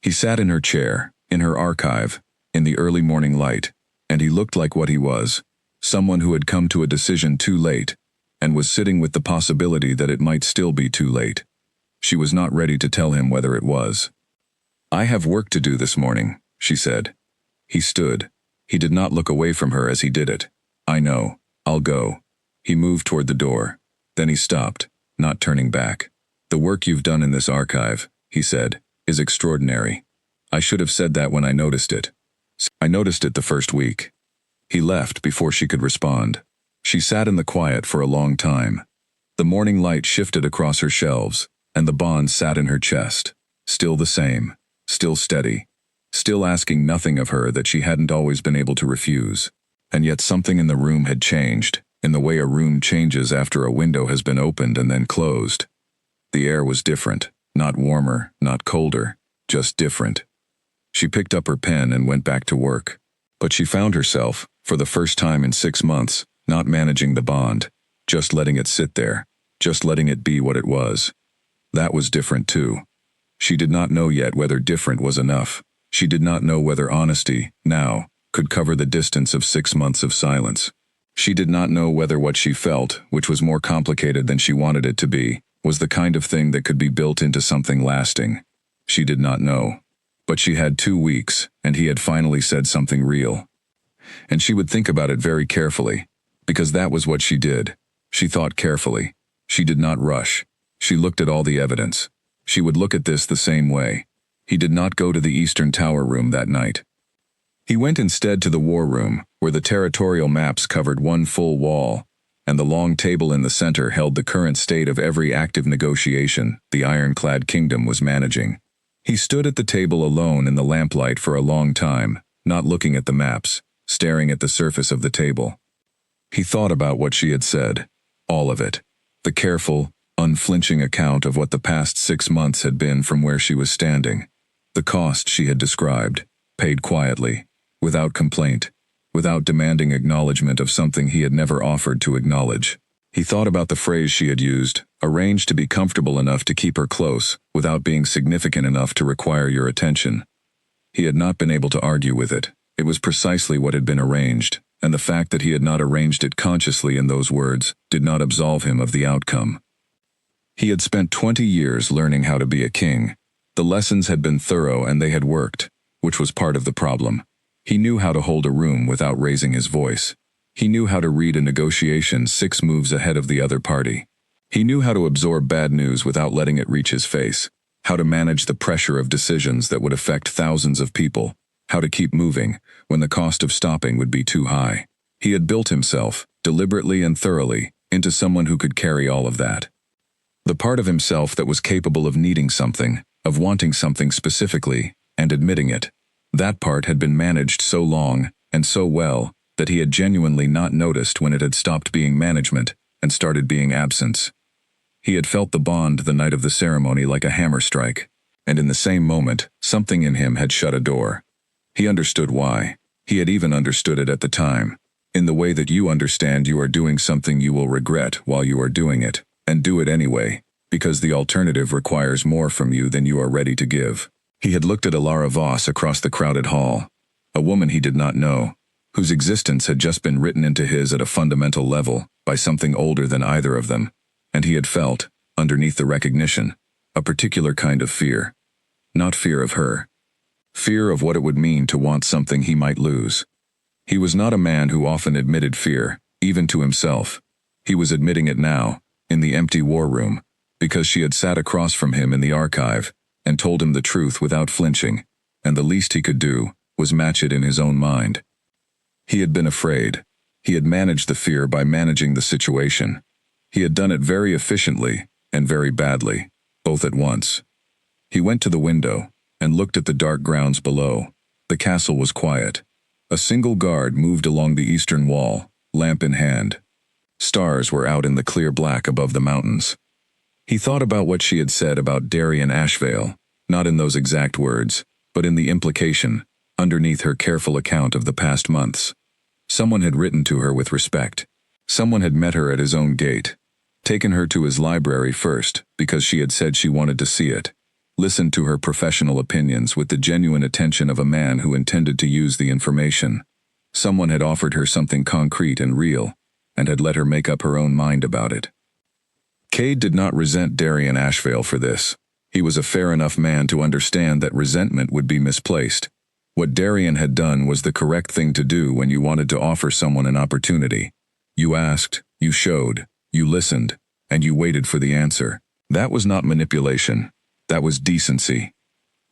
He sat in her chair, in her archive, in the early morning light, and he looked like what he was, someone who had come to a decision too late, and was sitting with the possibility that it might still be too late. She was not ready to tell him whether it was. "I have work to do this morning," she said. He stood. He did not look away from her as he did it. "I know. I'll go." He moved toward the door. Then he stopped, not turning back. "The work you've done in this archive," he said, "is extraordinary. I should have said that when I noticed it. I noticed it the first week." He left before she could respond. She sat in the quiet for a long time. The morning light shifted across her shelves, and the bond sat in her chest. Still the same, still steady, still asking nothing of her that she hadn't always been able to refuse. And yet something in the room had changed, in the way a room changes after a window has been opened and then closed. The air was different, not warmer, not colder, just different. She picked up her pen and went back to work. But she found herself, for the first time in 6 months, not managing the bond, just letting it sit there, just letting it be what it was. That was different too. She did not know yet whether different was enough. She did not know whether honesty, now, could cover the distance of 6 months of silence. She did not know whether what she felt, which was more complicated than she wanted it to be, was the kind of thing that could be built into something lasting. She did not know. But she had 2 weeks, and he had finally said something real. And she would think about it very carefully, because that was what she did. She thought carefully. She did not rush. She looked at all the evidence. She would look at this the same way. He did not go to the Eastern Tower room that night. He went instead to the war room, where the territorial maps covered one full wall, and the long table in the center held the current state of every active negotiation the ironclad kingdom was managing. He stood at the table alone in the lamplight for a long time, not looking at the maps, staring at the surface of the table. He thought about what she had said, all of it, the careful, unflinching account of what the past 6 months had been from where she was standing, the cost she had described, paid quietly, without complaint, without demanding acknowledgement of something he had never offered to acknowledge. He thought about the phrase she had used, arranged to be comfortable enough to keep her close, without being significant enough to require your attention. He had not been able to argue with it. It was precisely what had been arranged, and the fact that he had not arranged it consciously in those words did not absolve him of the outcome. He had spent 20 years learning how to be a king. The lessons had been thorough and they had worked, which was part of the problem. He knew how to hold a room without raising his voice. He knew how to read a negotiation 6 moves ahead of the other party. He knew how to absorb bad news without letting it reach his face, how to manage the pressure of decisions that would affect thousands of people, how to keep moving when the cost of stopping would be too high. He had built himself, deliberately and thoroughly, into someone who could carry all of that. The part of himself that was capable of needing something, of wanting something specifically, and admitting it. That part had been managed so long, and so well, that he had genuinely not noticed when it had stopped being management and started being absence. He had felt the bond the night of the ceremony like a hammer strike, and in the same moment, something in him had shut a door. He understood why. He had even understood it at the time, in the way that you understand you are doing something you will regret while you are doing it, and do it anyway, because the alternative requires more from you than you are ready to give. He had looked at Ilara Voss across the crowded hall, a woman he did not know, whose existence had just been written into his at a fundamental level by something older than either of them, and he had felt, underneath the recognition, a particular kind of fear. Not fear of her. Fear of what it would mean to want something he might lose. He was not a man who often admitted fear, even to himself. He was admitting it now, in the empty war room, because she had sat across from him in the archive and told him the truth without flinching, and the least he could do was match it in his own mind. He had been afraid. He had managed the fear by managing the situation. He had done it very efficiently and very badly, both at once. He went to the window and looked at the dark grounds below. The castle was quiet. A single guard moved along the eastern wall, lamp in hand. Stars were out in the clear black above the mountains. He thought about what she had said about Darien Ashvale, not in those exact words, but in the implication, underneath her careful account of the past months. Someone had written to her with respect. Someone had met her at his own gate, taken her to his library first because she had said she wanted to see it, listened to her professional opinions with the genuine attention of a man who intended to use the information. Someone had offered her something concrete and real, and had let her make up her own mind about it. Cade did not resent Darien Ashvale for this. He was a fair enough man to understand that resentment would be misplaced. What Darien had done was the correct thing to do when you wanted to offer someone an opportunity. You asked, you showed, you listened, and you waited for the answer. That was not manipulation. That was decency.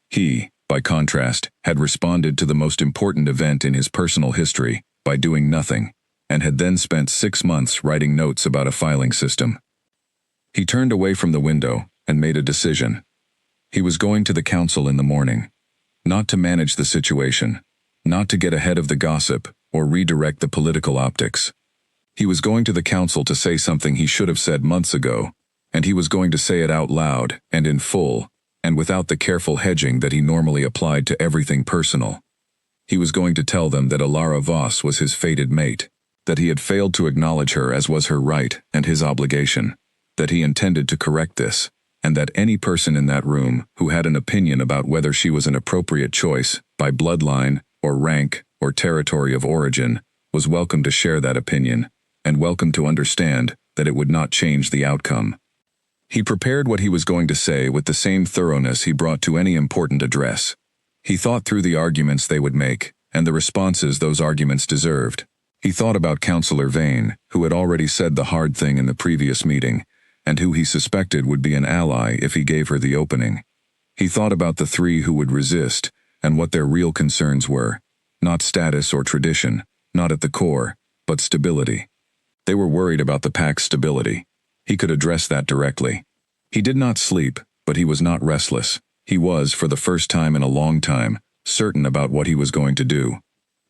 He, by contrast, had responded to the most important event in his personal history by doing nothing, and had then spent 6 months writing notes about a filing system. He turned away from the window and made a decision. He was going to the council in the morning. Not to manage the situation, not to get ahead of the gossip or redirect the political optics. He was going to the council to say something he should have said months ago, and he was going to say it out loud and in full, and without the careful hedging that he normally applied to everything personal. He was going to tell them that Ilara Voss was his fated mate, that he had failed to acknowledge her as was her right and his obligation, that he intended to correct this, and that any person in that room who had an opinion about whether she was an appropriate choice by bloodline or rank or territory of origin was welcome to share that opinion, and welcome to understand that it would not change the outcome. He prepared what he was going to say with the same thoroughness he brought to any important address. He thought through the arguments they would make, and the responses those arguments deserved. He thought about Councillor Vane, who had already said the hard thing in the previous meeting, and who he suspected would be an ally if he gave her the opening. He thought about the 3 who would resist, and what their real concerns were. Not status or tradition, not at the core, but stability. They were worried about the pack's stability. He could address that directly. He did not sleep, but he was not restless. He was, for the first time in a long time, certain about what he was going to do.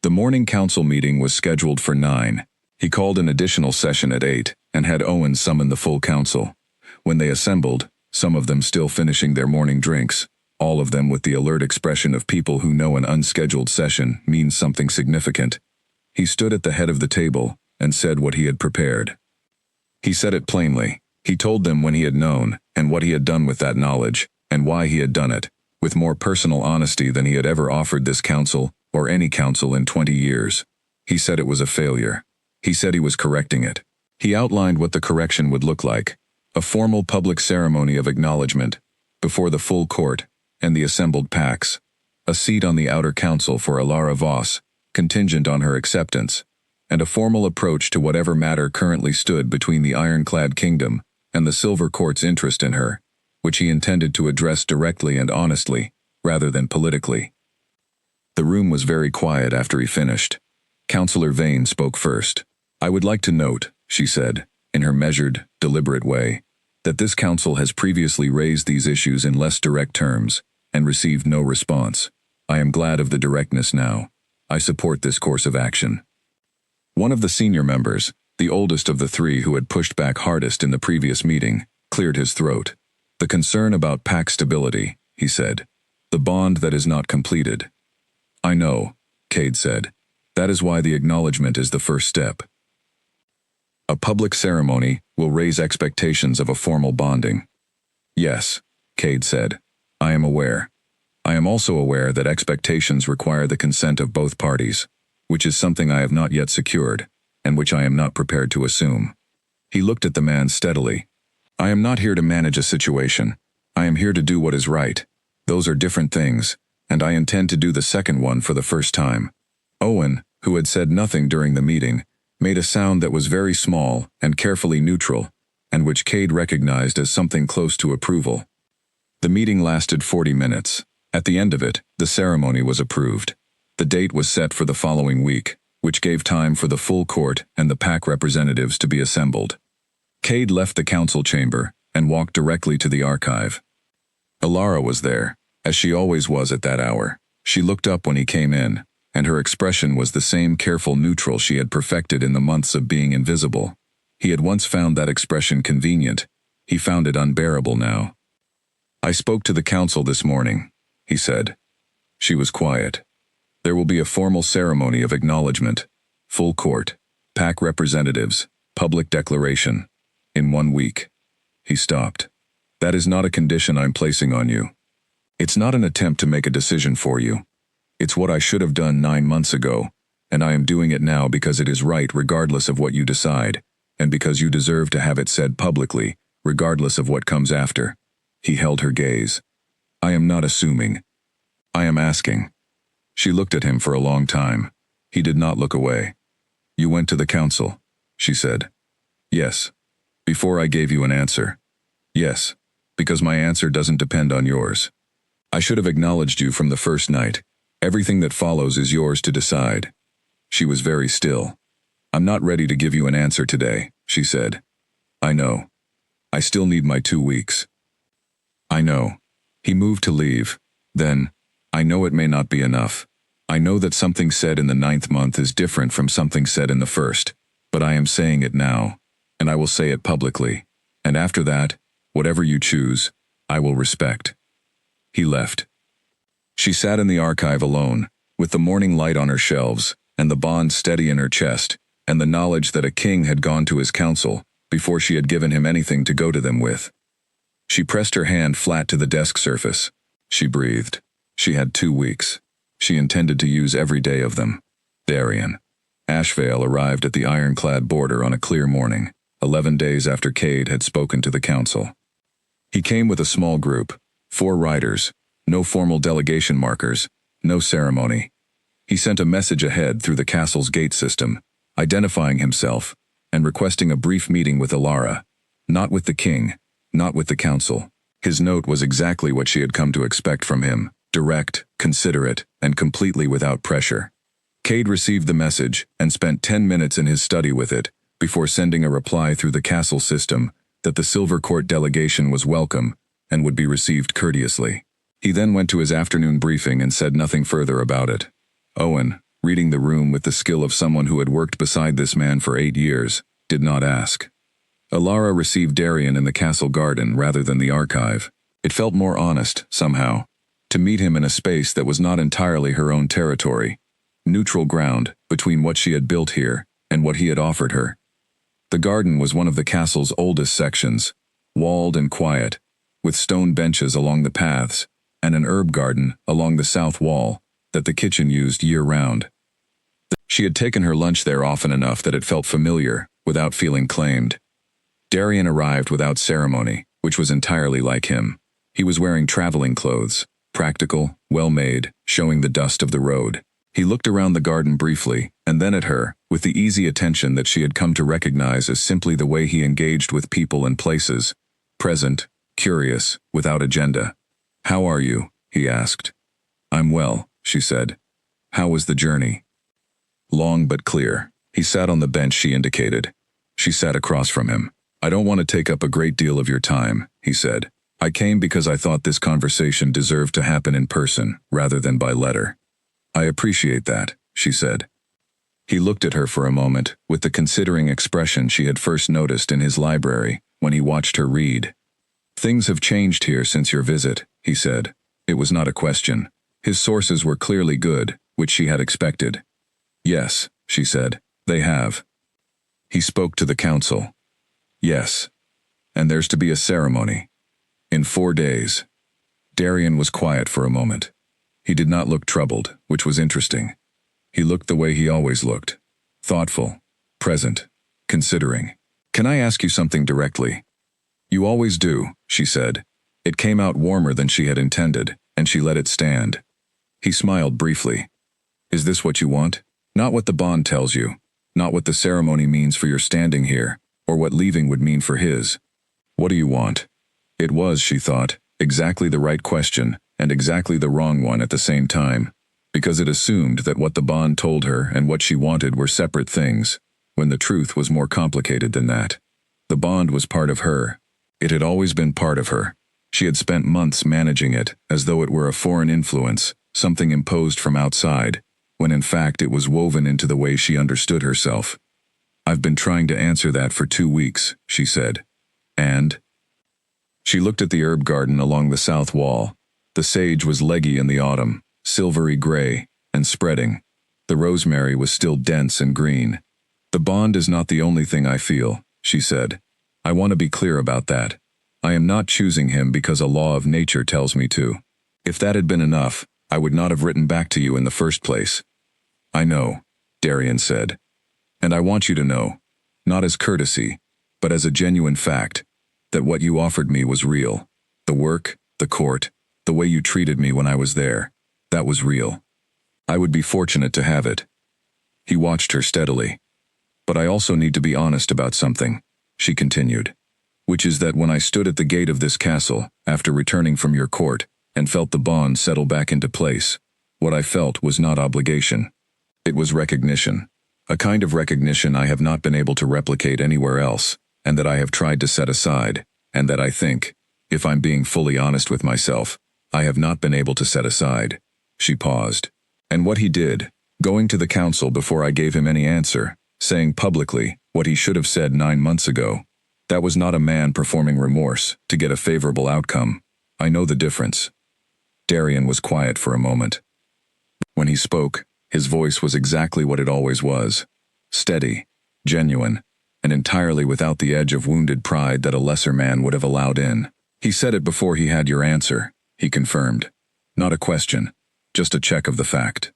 The morning council meeting was scheduled for 9. He called an additional session at 8 and had Owen summon the full council. When they assembled, some of them still finishing their morning drinks, all of them with the alert expression of people who know an unscheduled session means something significant, he stood at the head of the table and said what he had prepared. He said it plainly. He told them when he had known and what he had done with that knowledge and why he had done it, with more personal honesty than he had ever offered this council or any council in 20 years. He said it was a failure. He said he was correcting it. He outlined what the correction would look like: a formal public ceremony of acknowledgement before the full court and the assembled packs, a seat on the outer council for Ilara Voss, contingent on her acceptance, and a formal approach to whatever matter currently stood between the ironclad kingdom and the Silver Court's interest in her, which he intended to address directly and honestly, rather than politically. The room was very quiet after he finished. Councillor Vane spoke first. "I would like to note," she said, in her measured, deliberate way, "that this council has previously raised these issues in less direct terms and received no response. I am glad of the directness now. I support this course of action." One of the senior members, the oldest of the three who had pushed back hardest in the previous meeting, cleared his throat. "The concern about pack stability," he said. "The bond that is not completed." "I know," Cade said. "That is why the acknowledgement is the first step. A public ceremony will raise expectations of a formal bonding." "Yes," Cade said. "I am aware. I am also aware that expectations require the consent of both parties, which is something I have not yet secured, and which I am not prepared to assume." He looked at the man steadily. "I am not here to manage a situation. I am here to do what is right. Those are different things, and I intend to do the second one for the first time." Owen, who had said nothing during the meeting, made a sound that was very small and carefully neutral, and which Cade recognized as something close to approval. The meeting lasted 40 minutes. At the end of it, the ceremony was approved. The date was set for the following week, which gave time for the full court and the pack representatives to be assembled. Cade left the council chamber and walked directly to the archive. Ilara was there, as she always was at that hour. She looked up when he came in, and her expression was the same careful neutral she had perfected in the months of being invisible. He had once found that expression convenient. He found it unbearable now. "I spoke to the council this morning," he said. She was quiet. "There will be a formal ceremony of acknowledgement, full court, pack representatives, public declaration, in 1 week." He stopped. "That is not a condition I'm placing on you. It's not an attempt to make a decision for you. It's what I should have done 9 months ago, and I am doing it now because it is right regardless of what you decide, and because you deserve to have it said publicly, regardless of what comes after." He held her gaze. "I am not assuming. I am asking." She looked at him for a long time. He did not look away. "You went to the council," she said. "Yes. Before I gave you an answer." "Yes, because my answer doesn't depend on yours. I should have acknowledged you from the first night. Everything that follows is yours to decide." She was very still. "I'm not ready to give you an answer today," she said. "I know. I still need my 2 weeks." "I know." He moved to leave. Then, "I know it may not be enough. I know that something said in the 9th month is different from something said in the 1st, but I am saying it now, and I will say it publicly. And after that, whatever you choose, I will respect." He left. She sat in the archive alone, with the morning light on her shelves, and the bond steady in her chest, and the knowledge that a king had gone to his council before she had given him anything to go to them with. She pressed her hand flat to the desk surface. She breathed. She had 2 weeks. She intended to use every day of them. Darien. Ashvale arrived at the ironclad border on a clear morning, 11 days after Cade had spoken to the council. He came with a small group, 4 riders, no formal delegation markers, no ceremony. He sent a message ahead through the castle's gate system, identifying himself, and requesting a brief meeting with Ilara, not with the king, not with the council. His note was exactly what she had come to expect from him, direct, considerate, and completely without pressure. Cade received the message and spent 10 minutes in his study with it, before sending a reply through the castle system that the Silver Court delegation was welcome and would be received courteously. He then went to his afternoon briefing and said nothing further about it. Owen, reading the room with the skill of someone who had worked beside this man for 8 years, did not ask. Ilara received Darian in the castle garden rather than the archive. It felt more honest, somehow, to meet him in a space that was not entirely her own territory, neutral ground between what she had built here and what he had offered her. The garden was one of the castle's oldest sections, walled and quiet, with stone benches along the paths, and an herb garden along the south wall that the kitchen used year-round. She had taken her lunch there often enough that it felt familiar, without feeling claimed. Darian arrived without ceremony, which was entirely like him. He was wearing traveling clothes, practical, well-made, showing the dust of the road. He looked around the garden briefly, and then at her, with the easy attention that she had come to recognize as simply the way he engaged with people and places, present, curious, without agenda. "How are you?" he asked. "I'm well," she said. "How was the journey?" Long but clear. He sat on the bench she indicated. She sat across from him. "I don't want to take up a great deal of your time," he said. "I came because I thought this conversation deserved to happen in person, rather than by letter." "I appreciate that," she said. He looked at her for a moment, with the considering expression she had first noticed in his library, when he watched her read. "Things have changed here since your visit," he said. It was not a question. His sources were clearly good, which she had expected. "Yes," she said, "they have." He spoke to the council. "Yes. And there's to be a ceremony. In 4 days." Darian was quiet for a moment. He did not look troubled, which was interesting. He looked the way he always looked. Thoughtful, present, considering. "Can I ask you something directly?" "You always do," she said. It came out warmer than she had intended, and she let it stand. He smiled briefly. "Is this what you want? Not what the bond tells you, not what the ceremony means for your standing here, or what leaving would mean for his. What do you want?" It was, she thought, exactly the right question, and exactly the wrong one at the same time, because it assumed that what the bond told her and what she wanted were separate things, when the truth was more complicated than that. The bond was part of her. It had always been part of her. She had spent months managing it, as though it were a foreign influence, something imposed from outside, when in fact it was woven into the way she understood herself. "I've been trying to answer that for 2 weeks," she said. "And?" She looked at the herb garden along the south wall. The sage was leggy in the autumn, silvery gray, and spreading. The rosemary was still dense and green. "The bond is not the only thing I feel," she said. "I want to be clear about that. I am not choosing him because a law of nature tells me to. If that had been enough, I would not have written back to you in the first place." "I know," Darian said. "And I want you to know, not as courtesy, but as a genuine fact, that what you offered me was real. The work, the court, the way you treated me when I was there, that was real. I would be fortunate to have it." He watched her steadily. "But I also need to be honest about something," she continued, "which is that when I stood at the gate of this castle, after returning from your court, and felt the bond settle back into place, what I felt was not obligation. It was recognition. A kind of recognition I have not been able to replicate anywhere else, and that I have tried to set aside, and that I think, if I'm being fully honest with myself, I have not been able to set aside." She paused. "And what he did, going to the council before I gave him any answer, saying publicly what he should have said 9 months ago, that was not a man performing remorse to get a favorable outcome. I know the difference." Darian was quiet for a moment. When he spoke, his voice was exactly what it always was. Steady, genuine, and entirely without the edge of wounded pride that a lesser man would have allowed in. "He said it before he had your answer," he confirmed. "Not a question, just a check of the fact."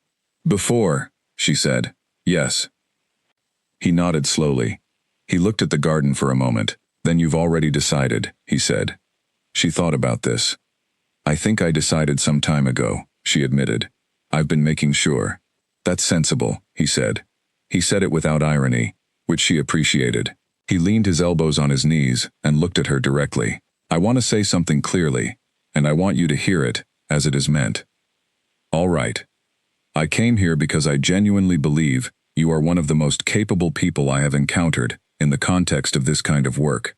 "Before," she said. "Yes." He nodded slowly. He looked at the garden for a moment. "Then you've already decided," he said. She thought about this. "I think I decided some time ago," she admitted. "I've been making sure." "That's sensible," he said. He said it without irony, which she appreciated. He leaned his elbows on his knees and looked at her directly. "I want to say something clearly, and I want you to hear it as it is meant. All right. I came here because I genuinely believe you are one of the most capable people I have encountered in the context of this kind of work.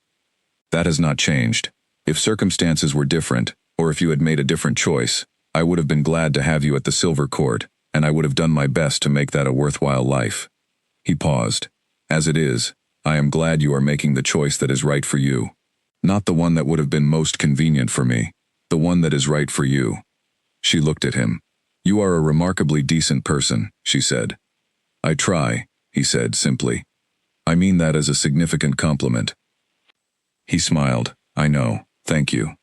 That has not changed. If circumstances were different, Or if you had made a different choice, I would have been glad to have you at the Silver Court, and I would have done my best to make that a worthwhile life." He paused. "As it is, I am glad you are making the choice that is right for you. Not the one that would have been most convenient for me, the one that is right for you." She looked at him. "You are a remarkably decent person," she said. "I try," he said simply. "I mean that as a significant compliment." He smiled. "I know, thank you."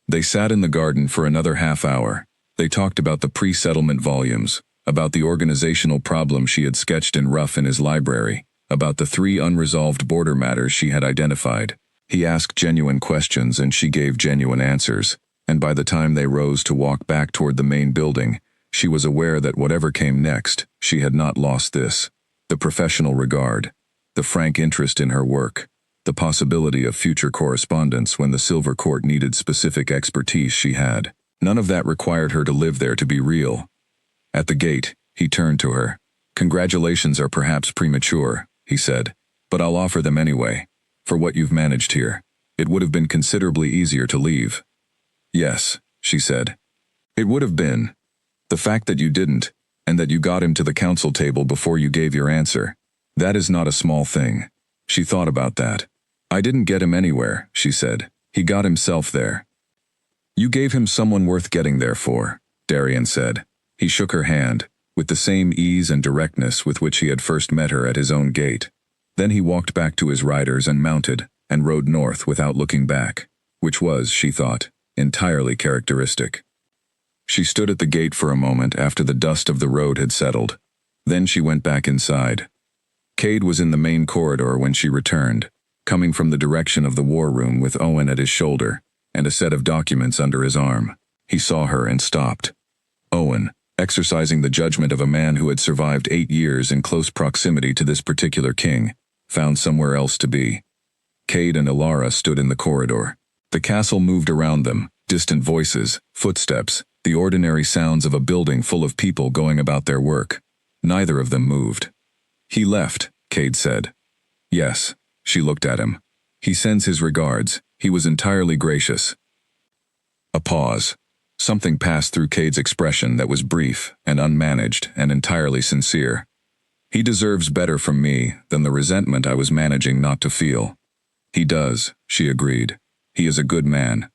They sat in the garden for another half-hour. They talked about the pre-settlement volumes, about the organizational problems she had sketched in rough in his library, about the 3 unresolved border matters she had identified. He asked genuine questions and she gave genuine answers, and by the time they rose to walk back toward the main building, she was aware that whatever came next, she had not lost this: the professional regard, the frank interest in her work, the possibility of future correspondence when the Silver Court needed specific expertise she had. None of that required her to live there to be real. At the gate, he turned to her. "Congratulations are perhaps premature," he said, "but I'll offer them anyway. For what you've managed here, it would have been considerably easier to leave." "Yes," she said. "It would have been. The fact that you didn't, and that you got him to the council table before you gave your answer, that is not a small thing." She thought about that. "I didn't get him anywhere," she said. "He got himself there." "You gave him someone worth getting there for," Darian said. He shook her hand, with the same ease and directness with which he had first met her at his own gate. Then he walked back to his riders and mounted, and rode north without looking back, which was, she thought, entirely characteristic. She stood at the gate for a moment after the dust of the road had settled. Then she went back inside. Cade was in the main corridor when she returned, coming from the direction of the war room with Owen at his shoulder, and a set of documents under his arm. He saw her and stopped. Owen, exercising the judgment of a man who had survived 8 years in close proximity to this particular king, found somewhere else to be. Cade and Ilara stood in the corridor. The castle moved around them, distant voices, footsteps, the ordinary sounds of a building full of people going about their work. Neither of them moved. "He left," Cade said. "Yes." She looked at him. "He sends his regards. He was entirely gracious." A pause. Something passed through Cade's expression that was brief and unmanaged and entirely sincere. "He deserves better from me than the resentment I was managing not to feel." "He does," she agreed. "He is a good man."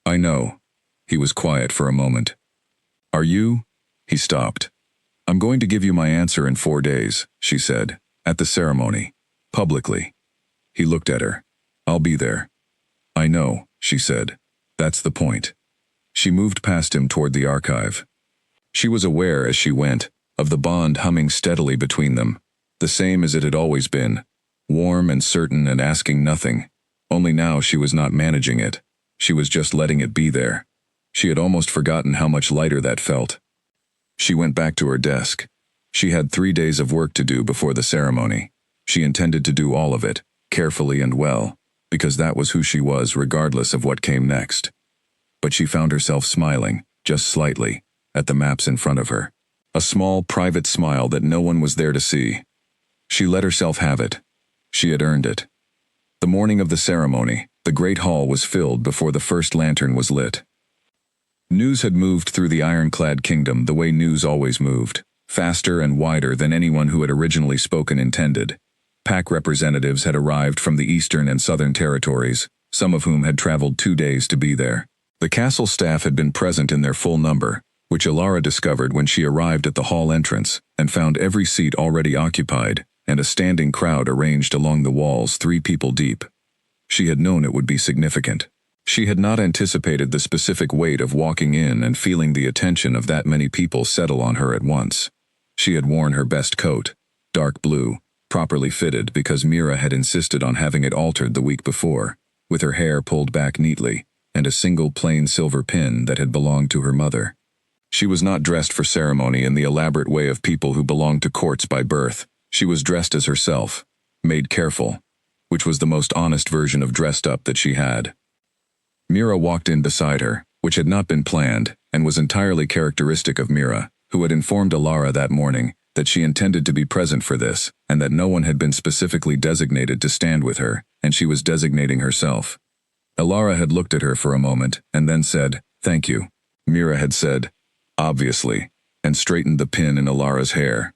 "I know." He was quiet for a moment. "Are you?" He stopped. "I'm going to give you my answer in 4 days," she said, "at the ceremony. Publicly." He looked at her. "I'll be there." "I know," she said. "That's the point." She moved past him toward the archive. She was aware as she went of the bond humming steadily between them, the same as it had always been, warm and certain and asking nothing. Only now she was not managing it. She was just letting it be there. She had almost forgotten how much lighter that felt. She went back to her desk. She had 3 days of work to do before the ceremony. She intended to do all of it, carefully and well, because that was who she was regardless of what came next. But she found herself smiling, just slightly, at the maps in front of her. A small, private smile that no one was there to see. She let herself have it. She had earned it. The morning of the ceremony, the great hall was filled before the first lantern was lit. News had moved through the ironclad kingdom the way news always moved, faster and wider than anyone who had originally spoken intended. Pack representatives had arrived from the eastern and southern territories, some of whom had traveled 2 days to be there. The castle staff had been present in their full number, which Ilara discovered when she arrived at the hall entrance and found every seat already occupied and a standing crowd arranged along the walls 3 people deep. She had known it would be significant. She had not anticipated the specific weight of walking in and feeling the attention of that many people settle on her at once. She had worn her best coat, dark blue, properly fitted because Mira had insisted on having it altered the week before, with her hair pulled back neatly, and a single plain silver pin that had belonged to her mother. She was not dressed for ceremony in the elaborate way of people who belong to courts by birth. She was dressed as herself, made careful, which was the most honest version of dressed up that she had. Mira walked in beside her, which had not been planned, and was entirely characteristic of Mira, who had informed Ilara that morning that she intended to be present for this, and that no one had been specifically designated to stand with her, and she was designating herself. Ilara had looked at her for a moment, and then said, Thank you, Mira had said, obviously, and straightened the pin in Ilara's hair.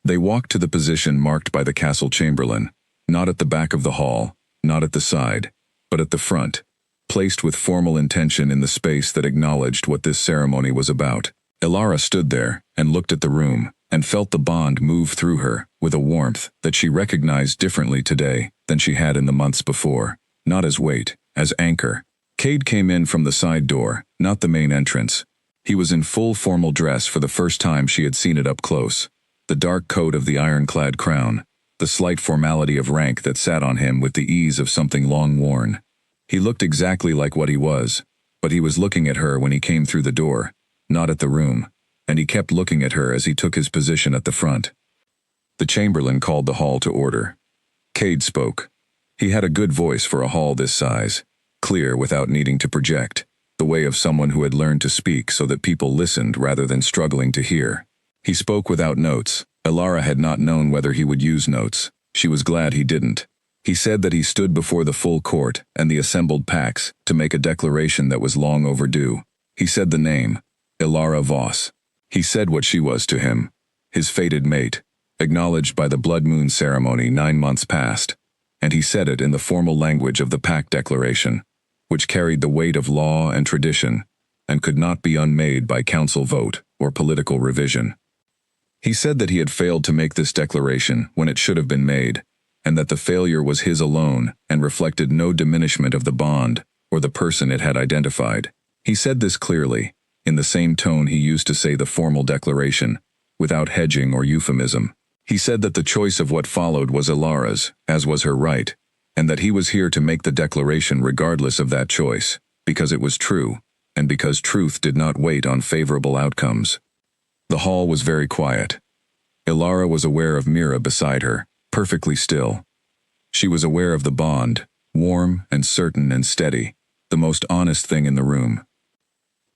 They walked to the position marked by the castle chamberlain, not at the back of the hall, not at the side, but at the front, placed with formal intention in the space that acknowledged what this ceremony was about. Ilara stood there and looked at the room, and felt the bond move through her with a warmth that she recognized differently today than she had in the months before, not as weight, as anchor. Cade came in from the side door, not the main entrance. He was in full formal dress for the first time she had seen it up close. The dark coat of the ironclad crown, the slight formality of rank that sat on him with the ease of something long worn. He looked exactly like what he was, but he was looking at her when he came through the door, not at the room, and he kept looking at her as he took his position at the front. The chamberlain called the hall to order. Cade spoke. He had a good voice for a hall this size, clear without needing to project, the way of someone who had learned to speak so that people listened rather than struggling to hear. He spoke without notes. Ilara had not known whether he would use notes. She was glad he didn't. He said that he stood before the full court and the assembled Pax to make a declaration that was long overdue. He said the name, Ilara Voss. He said what she was to him, his fated mate, acknowledged by the blood moon ceremony 9 months past, and he said it in the formal language of the Pact Declaration, which carried the weight of law and tradition, and could not be unmade by council vote or political revision. He said that he had failed to make this declaration when it should have been made, and that the failure was his alone and reflected no diminishment of the bond or the person it had identified. He said this clearly, in the same tone he used to say the formal declaration, without hedging or euphemism. He said that the choice of what followed was Ilara's, as was her right, and that he was here to make the declaration regardless of that choice, because it was true, and because truth did not wait on favorable outcomes. The hall was very quiet. Ilara was aware of Mira beside her, perfectly still. She was aware of the bond, warm and certain and steady, the most honest thing in the room.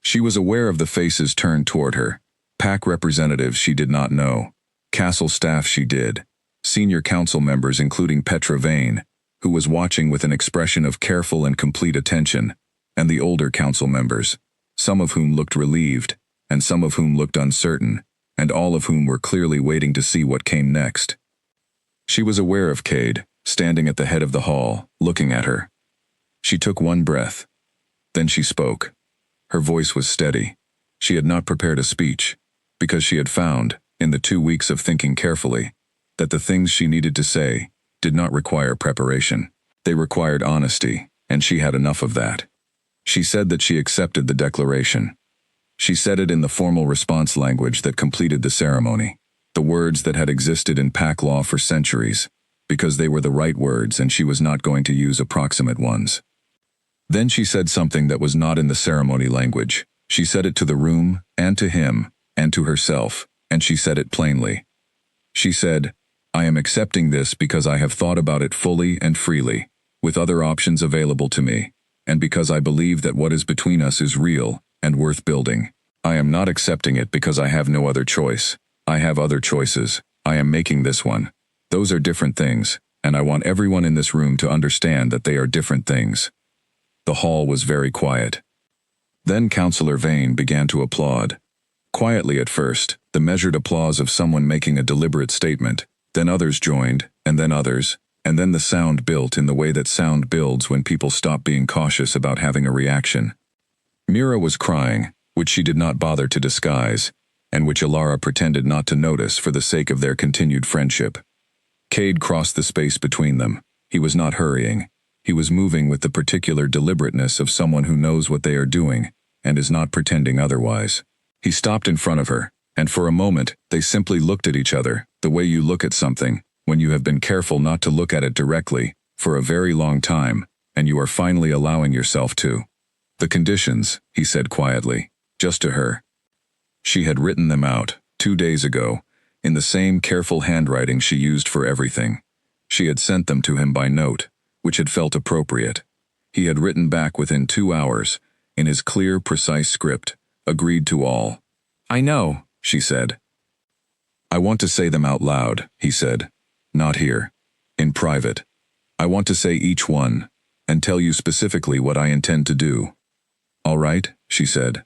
She was aware of the faces turned toward her, PAC representatives she did not know, castle staff she did, senior council members including Petra Vane, who was watching with an expression of careful and complete attention, and the older council members, some of whom looked relieved, and some of whom looked uncertain, and all of whom were clearly waiting to see what came next. She was aware of Cade, standing at the head of the hall, looking at her. She took one breath. Then she spoke. Her voice was steady. She had not prepared a speech, because she had found, in the 2 weeks of thinking carefully, that the things she needed to say did not require preparation. They required honesty, and she had enough of that. She said that she accepted the declaration. She said it in the formal response language that completed the ceremony, the words that had existed in PAC law for centuries, because they were the right words and she was not going to use approximate ones. Then she said something that was not in the ceremony language. She said it to the room, and to him, and to herself, and she said it plainly. She said, I am accepting this because I have thought about it fully and freely, with other options available to me, and because I believe that what is between us is real and worth building. I am not accepting it because I have no other choice. I have other choices. I am making this one. Those are different things, and I want everyone in this room to understand that they are different things. The hall was very quiet. Then Councillor Vane began to applaud. Quietly at first, the measured applause of someone making a deliberate statement. Then others joined, and then others, and then the sound built in the way that sound builds when people stop being cautious about having a reaction. Mira was crying, which she did not bother to disguise, and which Ilara pretended not to notice for the sake of their continued friendship. Cade crossed the space between them. He was not hurrying. He was moving with the particular deliberateness of someone who knows what they are doing, and is not pretending otherwise. He stopped in front of her, and for a moment, they simply looked at each other, the way you look at something, when you have been careful not to look at it directly, for a very long time, and you are finally allowing yourself to. The conditions, he said quietly, just to her. She had written them out, 2 days ago, in the same careful handwriting she used for everything. She had sent them to him by note, which had felt appropriate. He had written back within 2 hours, in his clear, precise script, agreed to all. I know, she said. I want to say them out loud, he said. Not here. In private. I want to say each one, and tell you specifically what I intend to do. All right? she said.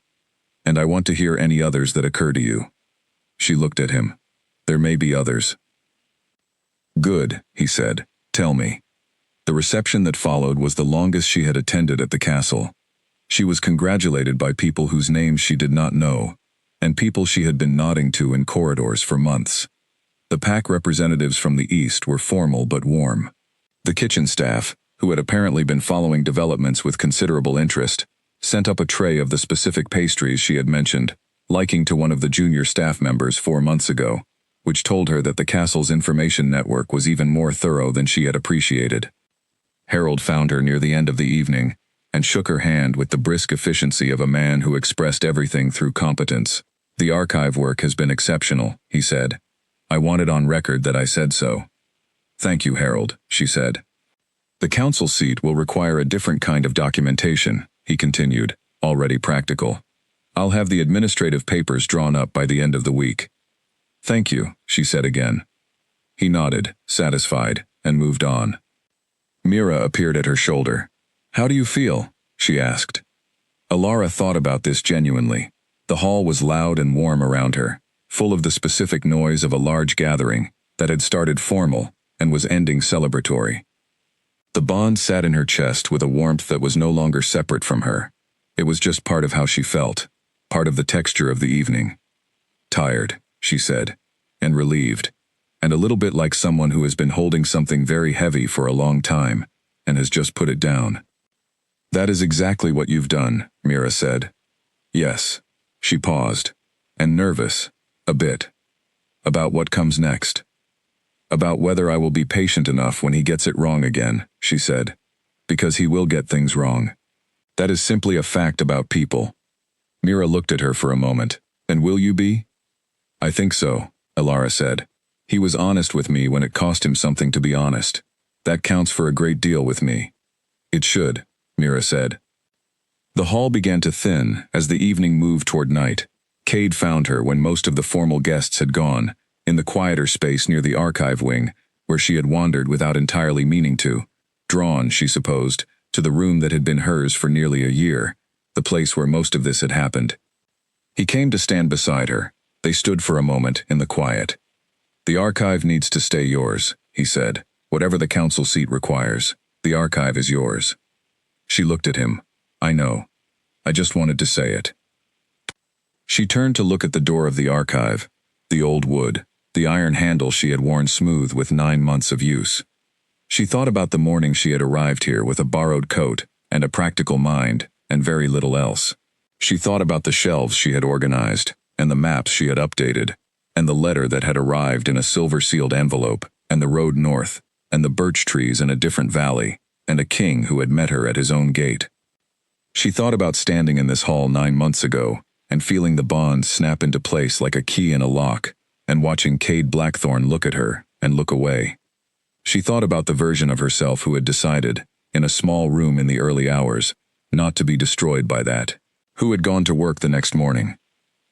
And I want to hear any others that occur to you. She looked at him. There may be others. Good, he said. Tell me. The reception that followed was the longest she had attended at the castle. She was congratulated by people whose names she did not know, and people she had been nodding to in corridors for months. The pack representatives from the east were formal but warm. The kitchen staff, who had apparently been following developments with considerable interest, sent up a tray of the specific pastries she had mentioned, liking to one of the junior staff members 4 months ago, which told her that the castle's information network was even more thorough than she had appreciated. Harold found her near the end of the evening, and shook her hand with the brisk efficiency of a man who expressed everything through competence. The archive work has been exceptional, he said. I want it on record that I said so. Thank you, Harold, she said. The council seat will require a different kind of documentation, he continued, already practical. I'll have the administrative papers drawn up by the end of the week. Thank you, she said again. He nodded, satisfied, and moved on. Mira appeared at her shoulder. How do you feel? She asked. Alara thought about this genuinely. The hall was loud and warm around her, full of the specific noise of a large gathering that had started formal and was ending celebratory. The bond sat in her chest with a warmth that was no longer separate from her. It was just part of how she felt, part of the texture of the evening. Tired, she said, and relieved, and a little bit like someone who has been holding something very heavy for a long time and has just put it down. That is exactly what you've done, Mira said. Yes. She paused, and nervous, a bit. About what comes next. About whether I will be patient enough when he gets it wrong again, she said. Because he will get things wrong. That is simply a fact about people. Mira looked at her for a moment. And will you be? I think so, Alara said. He was honest with me when it cost him something to be honest. That counts for a great deal with me. It should, Mira said. The hall began to thin as the evening moved toward night. Cade found her when most of the formal guests had gone, in the quieter space near the archive wing, where she had wandered without entirely meaning to, drawn, she supposed, to the room that had been hers for nearly a year, the place where most of this had happened. He came to stand beside her. They stood for a moment in the quiet. The archive needs to stay yours, he said. Whatever the council seat requires, the archive is yours. She looked at him. I know. I just wanted to say it. She turned to look at the door of the archive, the old wood, the iron handle she had worn smooth with 9 months of use. She thought about the morning she had arrived here with a borrowed coat and a practical mind and very little else. She thought about the shelves she had organized and the maps she had updated and the letter that had arrived in a silver-sealed envelope and the road north and the birch trees in a different valley and a king who had met her at his own gate. She thought about standing in this hall 9 months ago and feeling the bonds snap into place like a key in a lock and watching Cade Blackthorne look at her and look away. She thought about the version of herself who had decided, in a small room in the early hours, not to be destroyed by that, who had gone to work the next morning.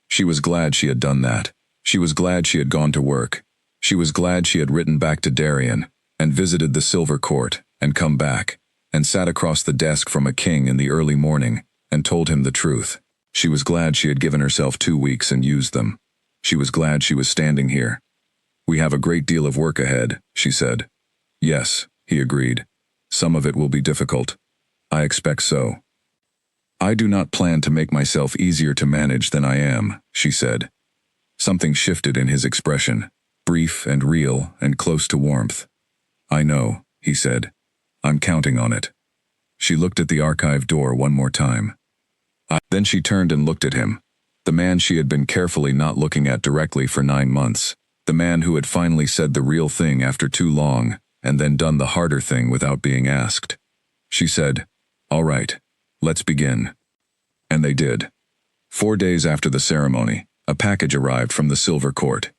She was glad she had done that. She was glad she had gone to work. She was glad she had written back to Darien and visited the Silver Court and come back and sat across the desk from a king in the early morning and told him the truth. She was glad she had given herself 2 weeks and used them. She was glad she was standing here. We have a great deal of work ahead, she said. Yes, he agreed. Some of it will be difficult. I expect so. I do not plan to make myself easier to manage than I am, she said. Something shifted in his expression, brief and real and close to warmth. I know, he said. I'm counting on it. She looked at the archive door one more time. Then she turned and looked at him, the man she had been carefully not looking at directly for 9 months, the man who had finally said the real thing after too long, and then done the harder thing without being asked. She said, All right, let's begin. And they did. 4 days after the ceremony, a package arrived from the Silver Court.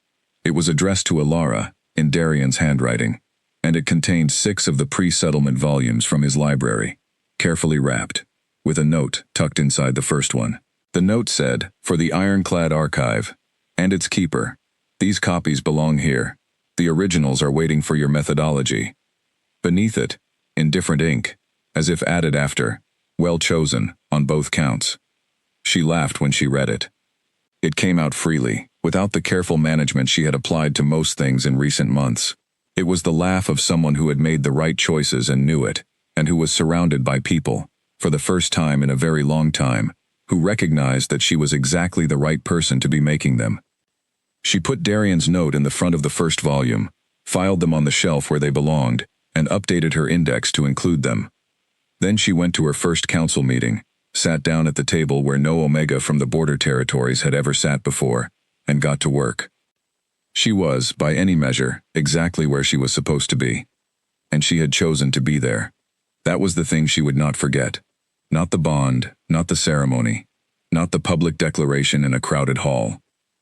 It was addressed to Alara, in Darien's handwriting, and it contained 6 of the pre-settlement volumes from his library, carefully wrapped, with a note tucked inside the first one. The note said, For the ironclad archive, and its keeper, these copies belong here. The originals are waiting for your methodology. Beneath it, in different ink, as if added after, well chosen, on both counts. She laughed when she read it. It came out freely, without the careful management she had applied to most things in recent months. It was the laugh of someone who had made the right choices and knew it, and who was surrounded by people, for the first time in a very long time, who recognized that she was exactly the right person to be making them. She put Darian's note in the front of the first volume, filed them on the shelf where they belonged, and updated her index to include them. Then she went to her first council meeting, sat down at the table where no Omega from the border territories had ever sat before, and got to work. She was, by any measure, exactly where she was supposed to be. And she had chosen to be there. That was the thing she would not forget. Not the bond, not the ceremony, not the public declaration in a crowded hall.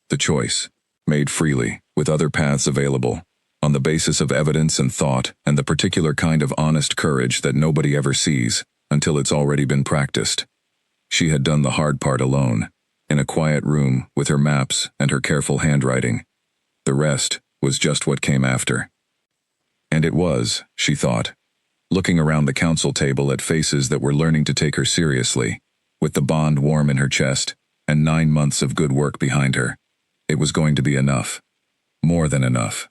The choice, made freely, with other paths available, on the basis of evidence and thought and the particular kind of honest courage that nobody ever sees, until it's already been practiced. She had done the hard part alone, in a quiet room with her maps and her careful handwriting. The rest was just what came after. And it was, she thought, looking around the council table at faces that were learning to take her seriously, with the bond warm in her chest, and 9 months of good work behind her. It was going to be enough. More than enough.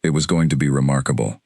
It was going to be remarkable.